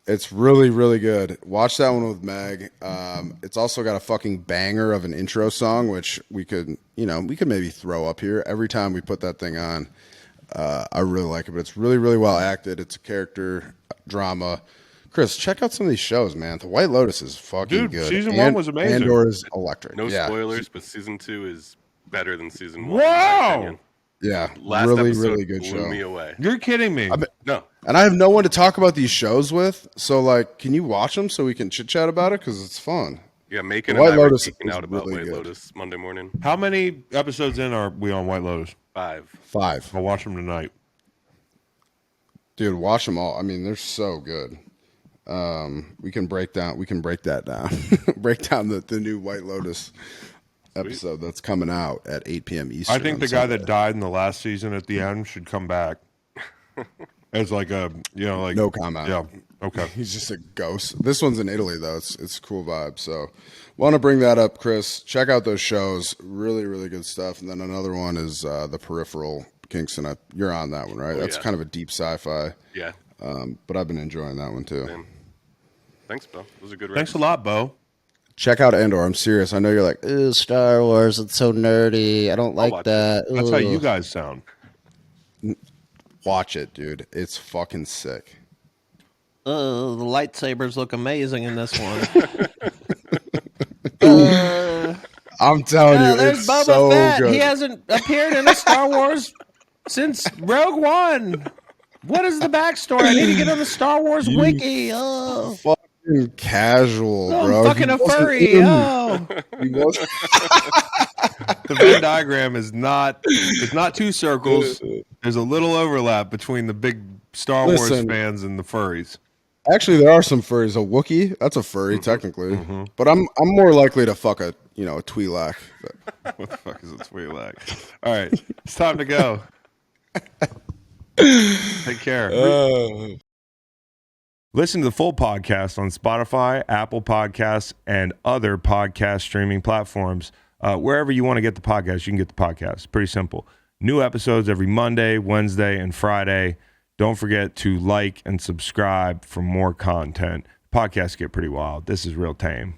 It's really, really good. Watch that one with Meg. It's also got a fucking banger of an intro song, which we could maybe throw up here every time we put that thing on. I really like it, but it's really, really well acted. It's a character drama. Chris, check out some of these shows, man. The White Lotus is fucking good. Season 1 was amazing. Andor is electric. No Yeah. spoilers, but season 2 is better than season 1. Wow! Yeah, Last really, episode really good blew show. me away. You're kidding me. No, And I have no one to talk about these shows with, so like, can you watch them so we can chit chat about it? Because it's fun. yeah, Macon White and I Lotus were geeking is out about really White good. Lotus Monday morning. How many episodes in are we on White Lotus? 5. 5. I'll watch them tonight. Dude, watch them all. I mean, they're so good. We can break that down. Break down the new White Lotus episode that's coming out at 8 p.m. Eastern. I think on the guy Sunday. that died in the last season at the end should come back. As like a, No comment. Yeah. Okay. He's just a ghost. This one's in Italy though. It's a cool vibe. So, want to bring that up, Chris. Check out those shows. Really, really good stuff. And then another one is The Peripheral. Kingston, you're on that one, right? That's yeah. kind of a deep sci-fi. Yeah. But I've been enjoying that one too. Same. Thanks, Bill. It was a good ride. Thanks a lot, Bo. Check out Andor. I'm serious. I know you're like, ooh, Star Wars. It's so nerdy. I don't like watch that. That's how Ugh." you guys sound. Watch it, dude. It's fucking sick. The lightsabers look amazing in this one. I'm telling you, There's it's Boba so Fett. good. He hasn't appeared in a Star Wars since Rogue One. What is the backstory? I need to get on the Star Wars wiki. Oh, Fucking casual, bro. I'm fucking He a wasn't furry. in- Oh, he wasn't- The Venn diagram is not. It's not 2 circles. There's a little overlap between the big Star Wars Listen. fans and the furries. Actually, there are some furries. A Wookiee, that's a furry technically. But I'm more likely to fuck a Twi'lek. But What the fuck is a Twi'lek? All right, it's time to go. Take care. Listen to the full podcast on Spotify, Apple Podcasts, and other podcast streaming platforms. Wherever you want to get the podcast, you can get the podcast. Pretty simple. New episodes every Monday, Wednesday, and Friday. Don't forget to like and subscribe for more content. Podcasts get pretty wild. This is real tame.